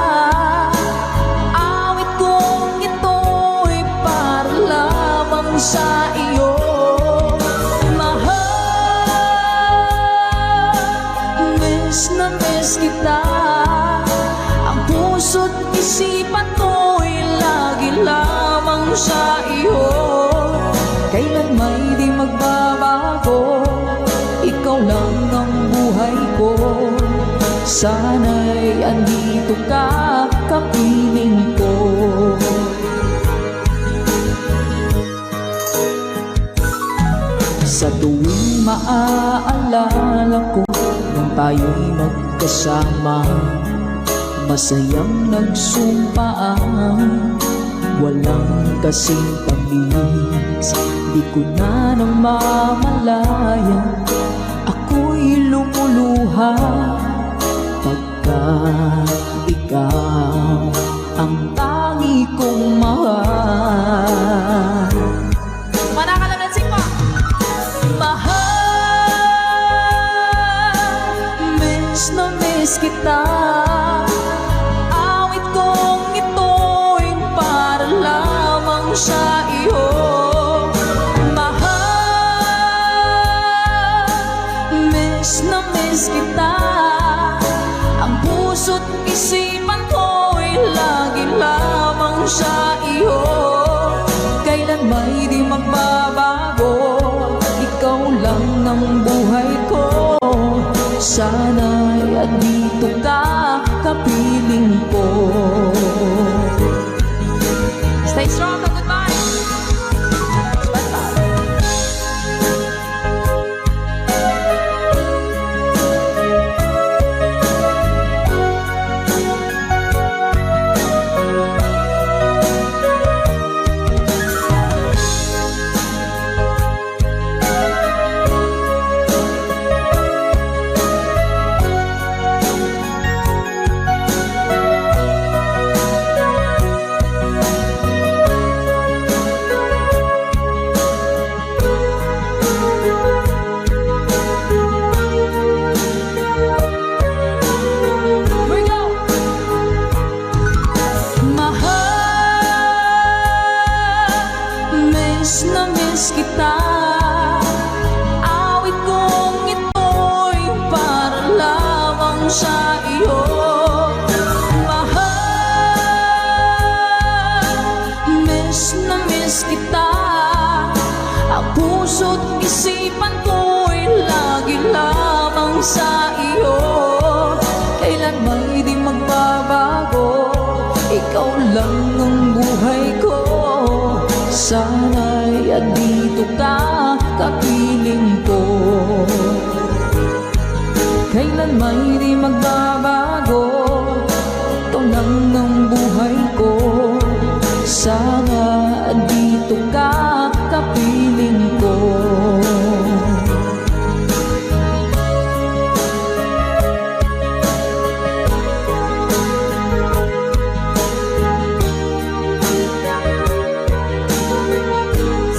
Awit kong ito'y para lamang sa iyo. Mahal, miss na miss kita. Ang puso't isipan ko'y lagi lamang sa iyo. Kailan may di magbabago, ikaw lang ang buhay ko. Sana'y andito ka, kapiling ko. Sa tuwing maaalala ko nang tayo'y magkasama, masayang nagsumpaan, walang kasing tamis. Di ko na namamalayan, ako'y lumuluha pagkat ikaw ang tangi kong mahal. Manakalangansing mo! miss kita. Awit kong ito'y para lamang sa iyo. Mahal, miss na miss kita. Ang puso't isipan ko'y lagi lamang sa iyo. Kailan may di magbabago, ikaw lang ng buhay ko. Sana'y andito ka, kapiling ko. Stay strong and goodbye. Miss na miss kita. Awit kong ito'y para lamang sa iyo. Mahal, miss na miss kita. Ang puso't isipan ko'y lagi lamang sa iyo. Kailan may di magbabago, ikaw lang ang buhay ko. Sana'y andito ka, kapiling ko. Kailan may di magbabago, ikaw lang ang buhay ko. Sana andito ka, kapiling ko.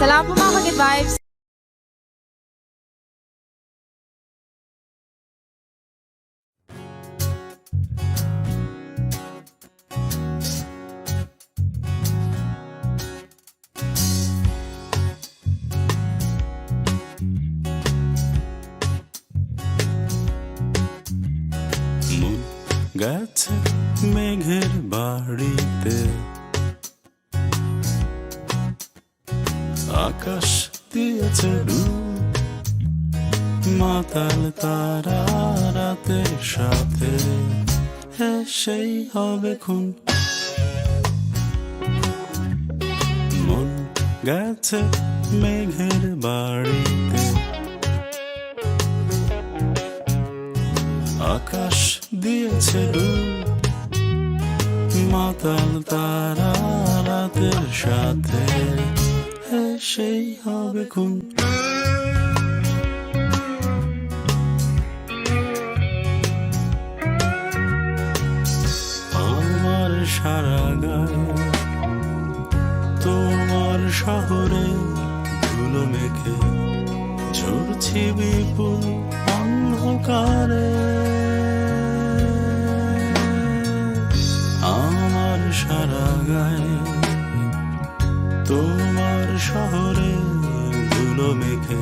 Salamat po mga Ka-Good Vibes. Moon গেছে মেঘের বাড়িতে, আকাশ দিয়েছে ডুব, মাতাল তারা রাতের সাথে সেই হবে খুন। মন গেছে মেঘের বাড়িতে, আকাশ দিয়েছে ডুব, মাতাল তারা রাতের সাথে সেই হবে খুন। আমার সারা গায়ে তোমার শহরে ধুলো মেখে ঝরছি বিপুল অন্ধকারে। আমার সারা গায়ে তোমার শহরে ধুলো মেখে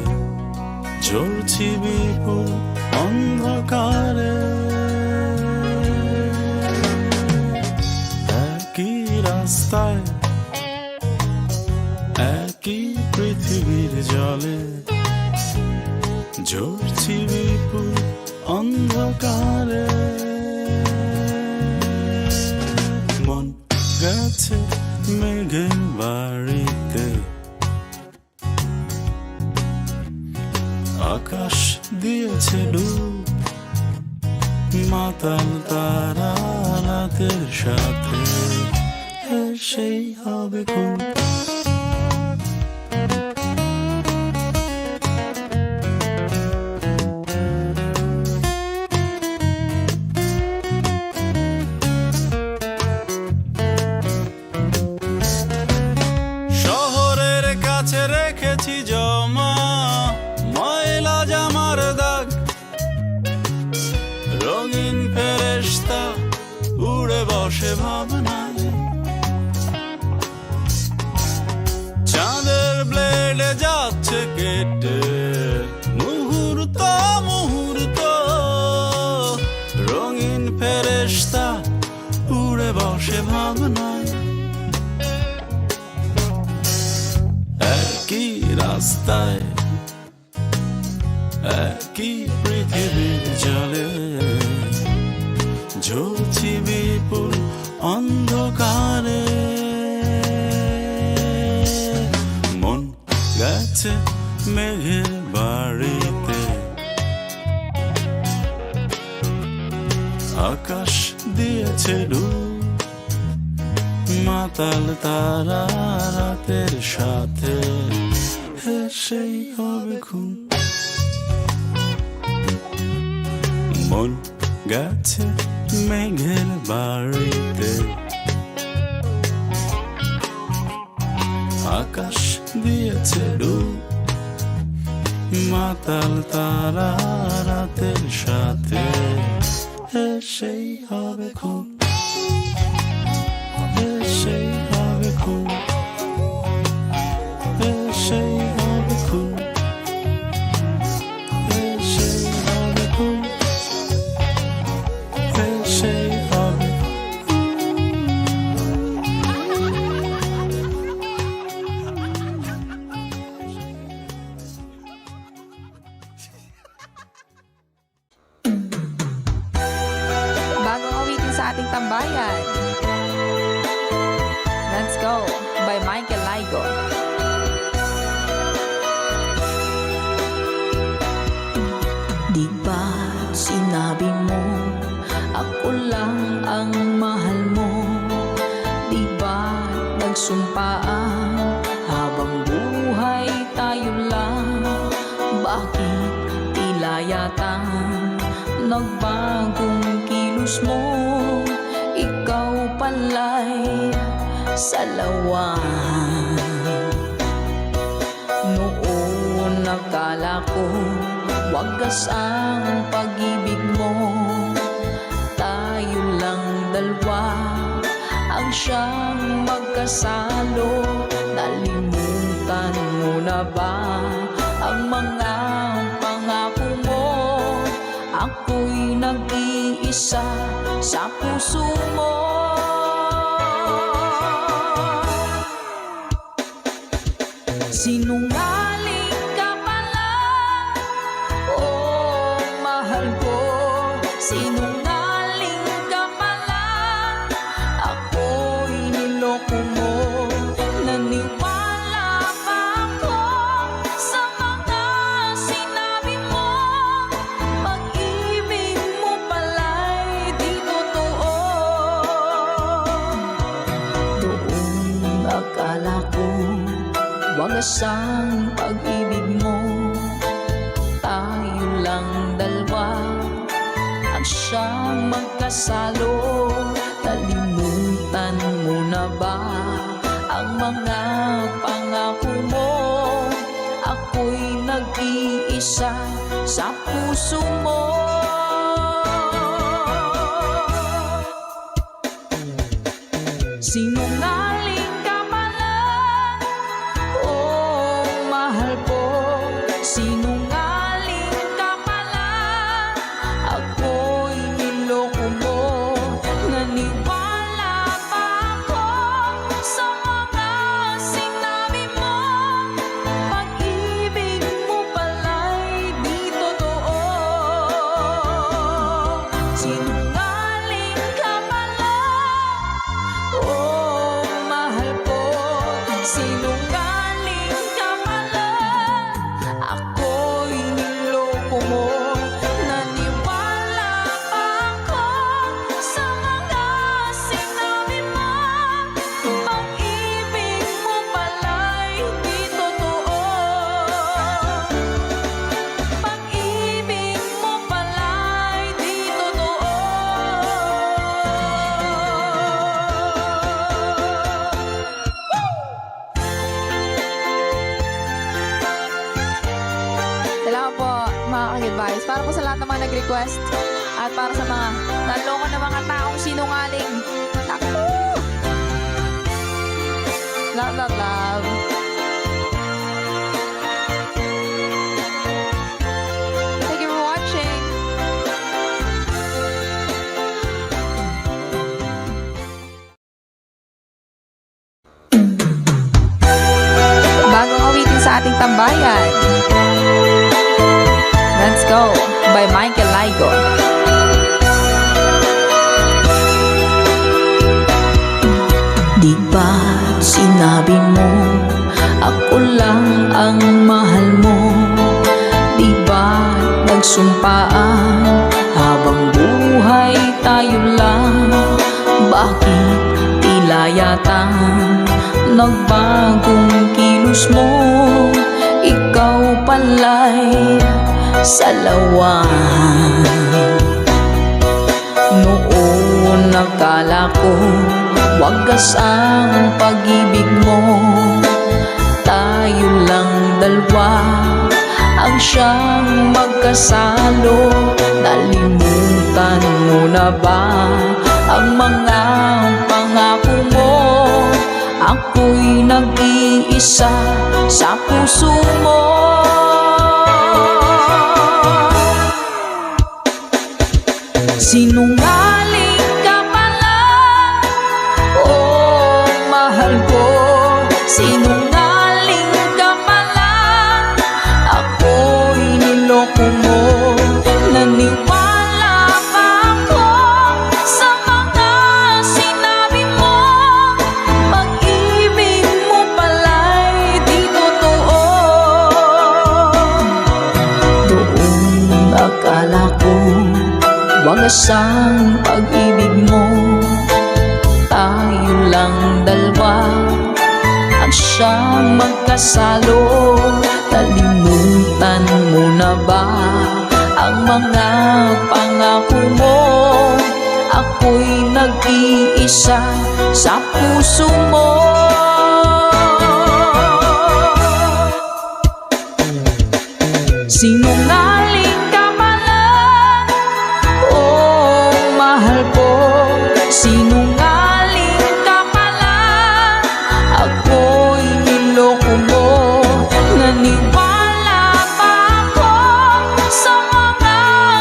ঝরছি বিপুল অন্ধকারে। একই রাস্তায় একই পৃথিবীর জলে ঝরছি বিপুল অন্ধকারে। মন গেছে মেঘের বাড়িতে, আকাশ দিয়েছে ডুব, মাতাল তারা রাতের সাথে সেই হবে খুন। শহরের কাছে রেখেছি জমা ময়লা জামার দাগ, রঙিন ফের ভাবনায় চাঁদের ব্লেডে যাচ্ছে কেটে মুহূর্ত মুহূর্ত রঙিন ফেরেশতা উড়ে বসে ভাবনায় একই রাস্তায় একই পৃথিবীর জলে ঝুলছি বিপুল অন্ধকারে মন গেছে মেঘের বাড়িতে আকাশ দিয়েছে ডুব মাতাল তারা রাতের সাথে হেসেই হবে খুন মন গেছে মেঘের বাড়িতে আকাশ দিয়েছে ডুব মাতাল তারা রাতের সাথে হেসেই হবে খুন হেসেই হবে খুন হেসেই হবে খুন হেসেই হবে খুন হেসেই হবে Bagong awitin sa ating tambayan. Let's Go by Michael Laigo. Di ba sinabi mo ako lang ang mahal mo? Di ba nagsumpaan habang buhay tayo lang? Bakit tila yata nagbagong kilos mo? Ikaw pala'y salawan. Noon nakala ko wagas ang pag-ibig mo. Tayo lang dalawa ang siyang magkasalo. Nalimutan mo na ba ang mga pangako mo? Ako'y nag-iisa sa puso mo. Sinungaling ka pala, oh mahal ko. Sinungaling ka pala, ako'y niloko mo. Naniwala pa ako sa mga sinabi mo. Pag-ibig mo pala'y di totoo. Doon akala ko wagas ang pag-ibig mo. Tayo lang dalawa ang siyang magkasalo. Nalimutan mo na ba ang mga pangako mo? Ako'y nag-iisa sa puso mo. Sinungaling ka pala, oh mahal ko. Sinungaling ka pala, ako'y niloko mo. Naniwala pa ako sa mga sinabi mo. Pag-ibig mo pala'y di totoo. Sinungaling ka pala, oh mahal ko. Sinungaling ka pala, ako'y niloko mo. Naniwala pa ako sa mga sinabi mo. Pag-ibig mo pala'y di totoo. Pag-ibig mo pala'y di totoo. Salamat po mga ka-advice. Para po sa lahat ng mga nag-request at para sa mga naloko na mga taong sinungaling. Love, love, love. Thank you for watching. Bagong awitin sa ating tambayan. Let's Go by Michael Laigo. Di ba't sinabi mo ako lang ang mahal mo? Di ba't nagsumpaan habang buhay tayo lang? Bakit tila yata nagbagong kilos mo? Ikaw pala'y salawan. Noon nakala ko wagas ang pag-ibig mo. Tayo lang dalawa ang siyang magkasalo. Nalimutan mo na ba ang mga pangako mo? Ako'y nag-iisa sa puso mo. Sinungaling ka pala, oh mahal ko. Sinungaling ka pala, ako'y niloko mo. Naniwala pa ako sa mga sinabi mo. Pag-ibig mo pala'y di totoo. Doon akala ko wagas ang pag-ibig mo. Tayo lang dalawa ang siyang magkasalo. Nalimutan mo na ba ang mga pangako mo? Ako'y nag-iisa sa puso mo. Sinungaling ka pala, oh mahal ko. Sinungaling ka pala, ako'y niloko mo. Naniwala pa ako sa mga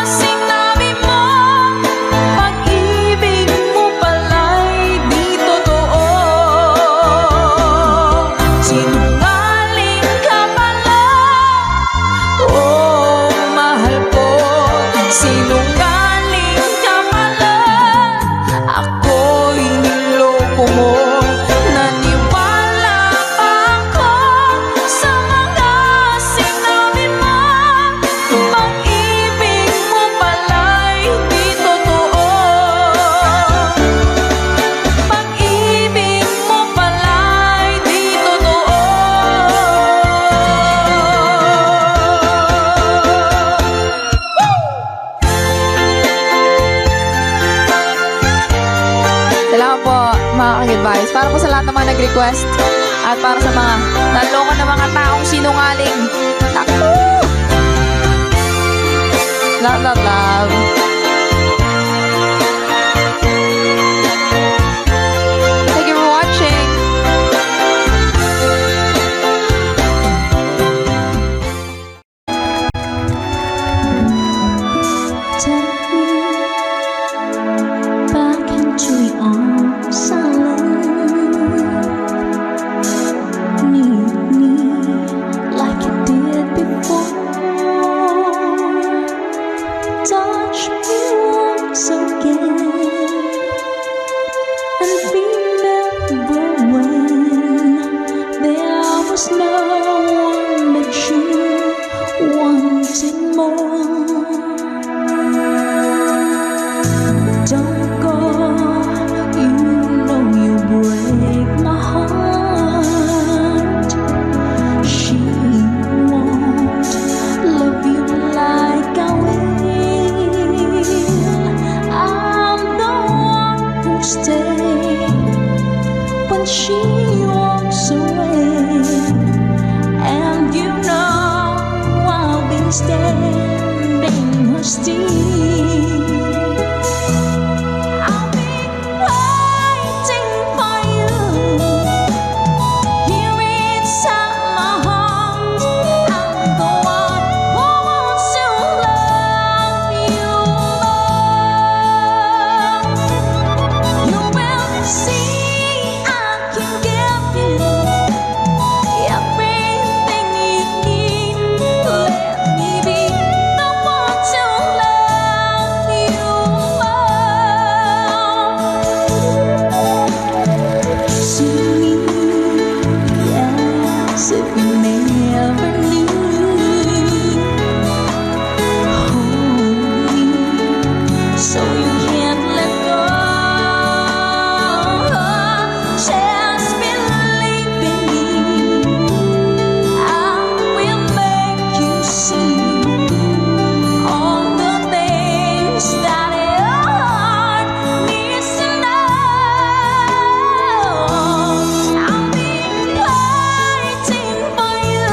sinabi mo. Pag-ibig mo pala'y di totoo. Sinungaling ka pala, oh mahal ko. Sinungaling ka pala, ako'y niloko mo. Naniwala pa ako sa mga sinabi mo. Pag-ibig mo pala'y di totoo. Pag-ibig mo pala'y di totoo. Salamat po mga kag-advice. Para po sa lahat ng mga nag-request at para sa mga naloko na mga taong sinungaling. Naku! Love, love, love. Thank you for watching. Take me back into your arms, I need me like you did before. Touch me once again and remember when there was no one but you wanted more. Don't go, you know you break my heart. She won't love you like I will. I'm the one who stay when she walks away, and you know I'll be standing her still. I'll be waiting for you. never knew. Hold me so you can't let go. Just believe in me. I will make you see all the things that your heart needs to know. I'll be waiting for you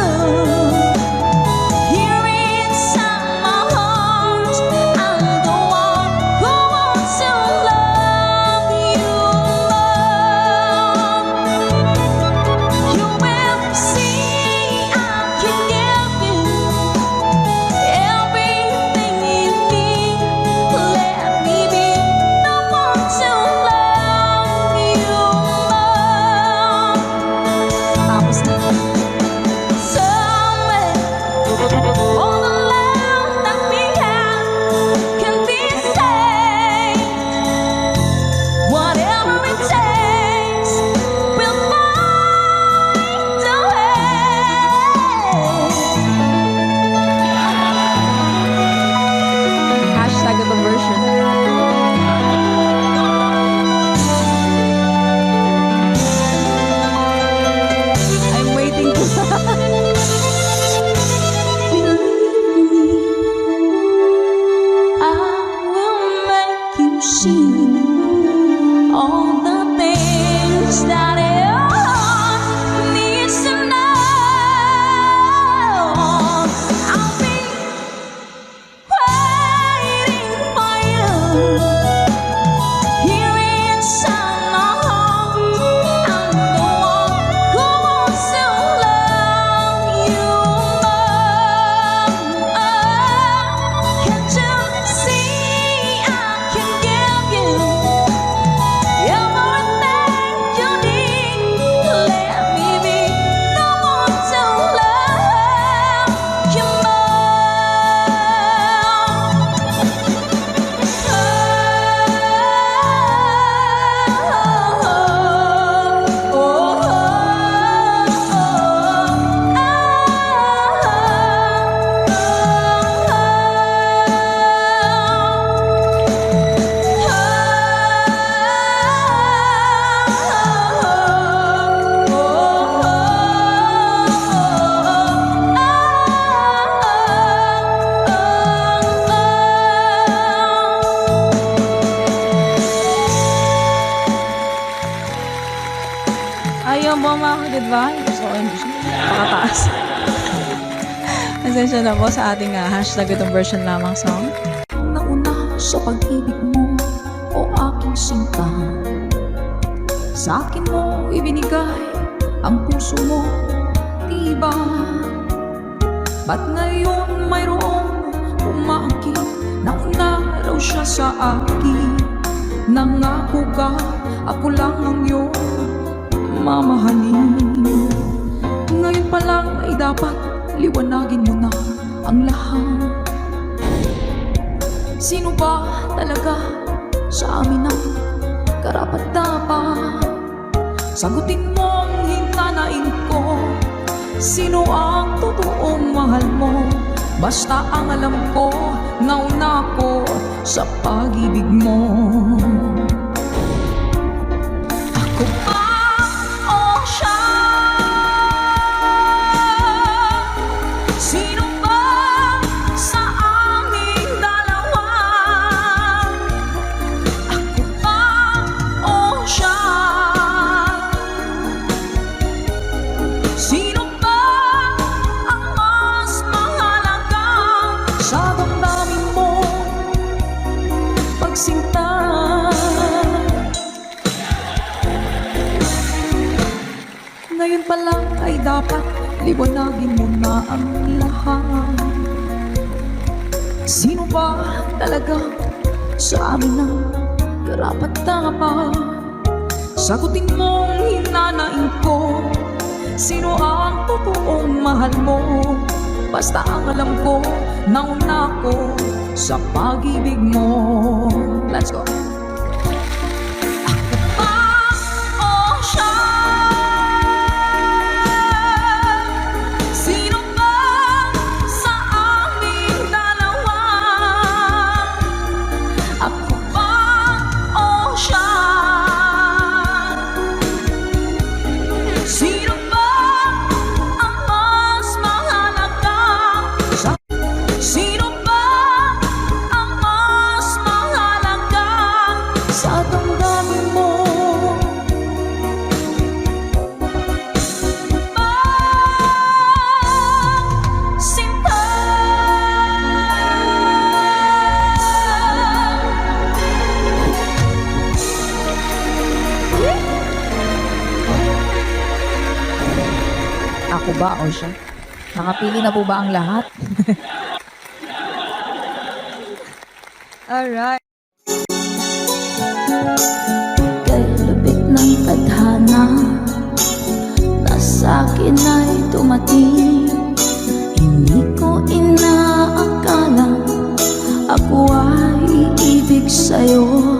here inside my heart. I'm the one who wants to love you more. You will see I can give you everything you need. Let me be the one to love you more. Tapos na. Somewhere, all the love that we have can be saved. Whatever it takes, we'll find a way. Hashtag ito version. I'm waiting to I will make you see all the things that your heart needs to know. I'll be waiting for you here inside my heart. I'm the one who wants to love you more. Can't you see I can give you everything you need? Let me be the one to love you Ayaw mo mga ka-goodbye. Gusto ko yung pakataas. Pasensya na po sa ating hashtag itong version lamang song. Nauna sa pag-ibig mo, o aking sinta. Sa akin mo ibinigay ang puso mo, diba? Ba't ngayon mayroong umaangkin? Nauna raw siya sa akin. Nangako ka, ako lang ang iyong mamahalin. Ngayon pa lang ay dapat liwanagin mo na ang lahat. Sino ba talaga sa amin ang karapat-dapat? Sagutin mo ang hintanain ko. Sino ang totoong mahal mo? Basta ang alam ko, nauna ko sa pag-ibig mo. Ako ba o siya? Sino ba sa aming dalawa? Ako ba o siya? Sino ba ang mas mahalaga sa damdamin mo? Pagsinta, ngayon pa lang ay dapat liwanagin mo na ang lahat. Sino ba talaga sa amin ang karapat-dapat? Sagutin mo ang hinanain ko. Sino ang totoong mahal mo? Basta ang alam ko, nauna ko sa pag-ibig mo. Let's go. Ako ba o siya? ba? O siya? Nakapili na po ba ang lahat? Alright. Kay lupit ng tadhana na sa'kin ay tumating. Hindi ko inaakala ako ay iibig sa'yo.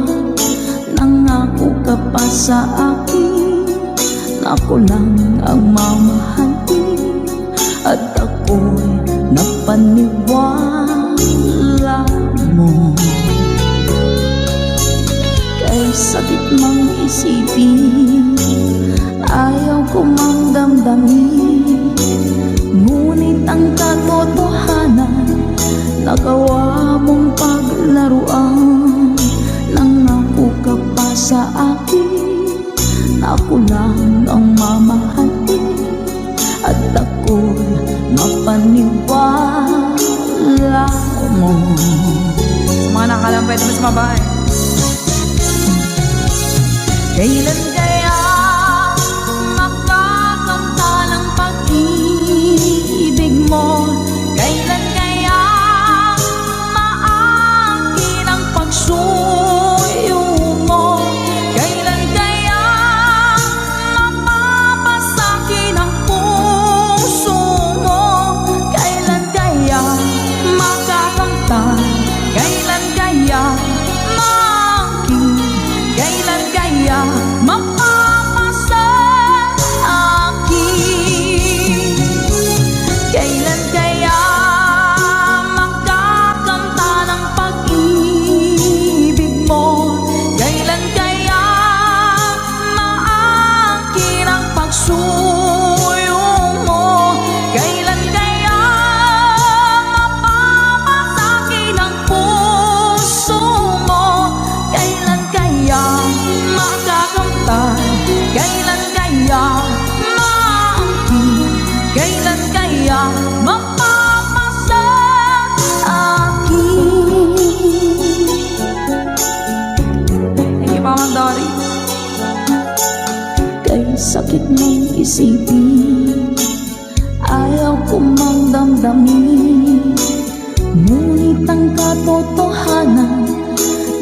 Nangako ka pa sa akin na ako lang ang mamahalin, at ako'y napaniwala mo. Kay sakit mang isipin, ayaw ko mang damdamin, ngunit ang katotohanan nagawa mong paglaruan. Nangako ka pa sa akin na ako lang ang mamahalin, at ako'y mapaniwala mo. Sa mga nakalang pwede mo sumabay. Kailan kaya makakanta ng pag-ibig mo? Kailan kaya maangkin ang pagsuyo mo? Kailan kaya mapapasakin ang puso mo? Kailan kaya makakanta? Kailan kaya maangkin? Kailan kaya mapapasa akin? Kailan kaya makakanta ng pag-ibig mo? Kailan kaya maangkin ang pagsuyo mo? Kailan kaya mapapasakin ang puso mo? Kailan kaya makakamtan? Kailan kaya maangkin? Kailan kaya mapapasa akin? Thank you, Mama Dory. Kay sakit mong isipin, ayaw ko mang damdamin, ngunit ang katotohanan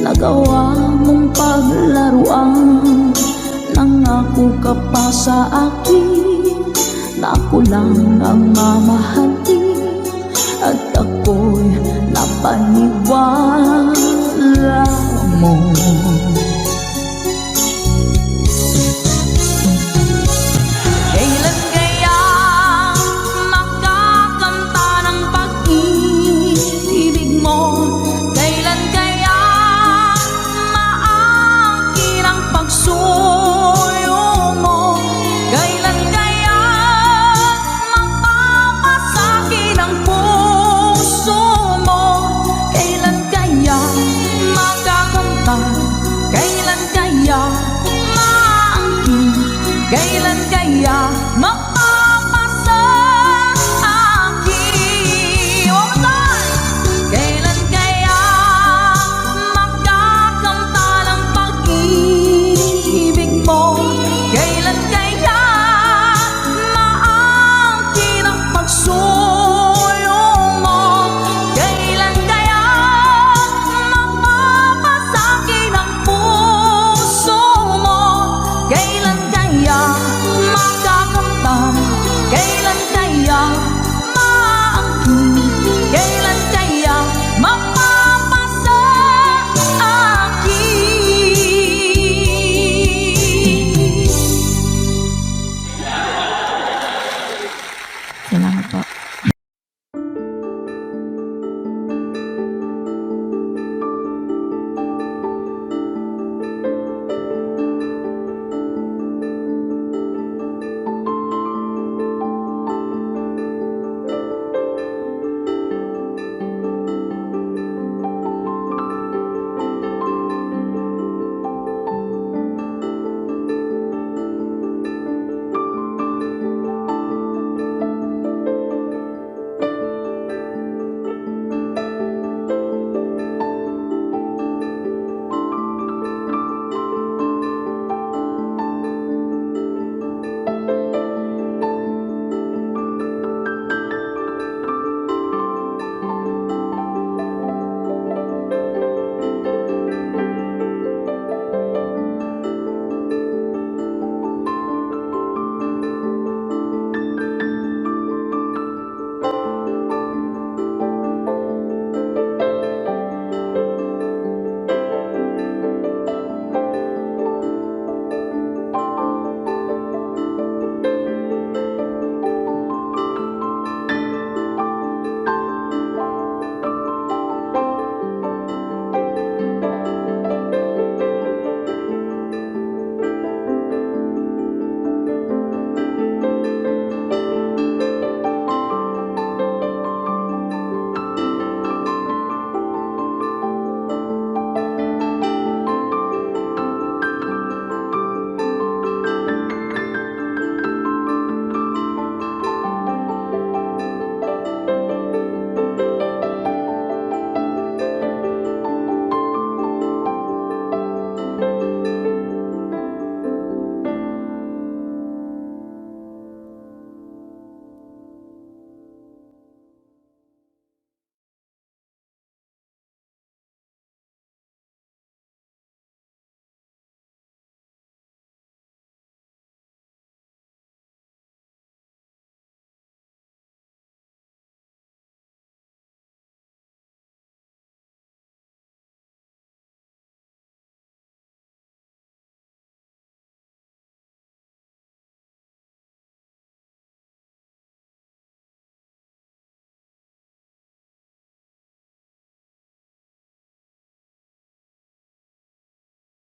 nagawa mong paglaruan. Nangako ka pa sa akin na ako lang ang mamahalin, at ako'y napaniwala mo. Kailan kaya makakanta ng pag-ibig mo? Kailan kaya maangkin ang pagsuyo mo? Kailan kaya mapapasakin ang puso mo? Kailan kaya makakanta? Kailan kaya maangkin? Kailan kaya mapapasa akin? One more time! Kailan kaya makakanta ng pag-ibig mo? Kailan kaya maangkin ang pagsuyo mo? Kailan kaya mapapasakin ang puso mo? Kailan kaya makakamtan? Kailan kaya maangkin? Kailan kaya mapapasa akin? Salamat po.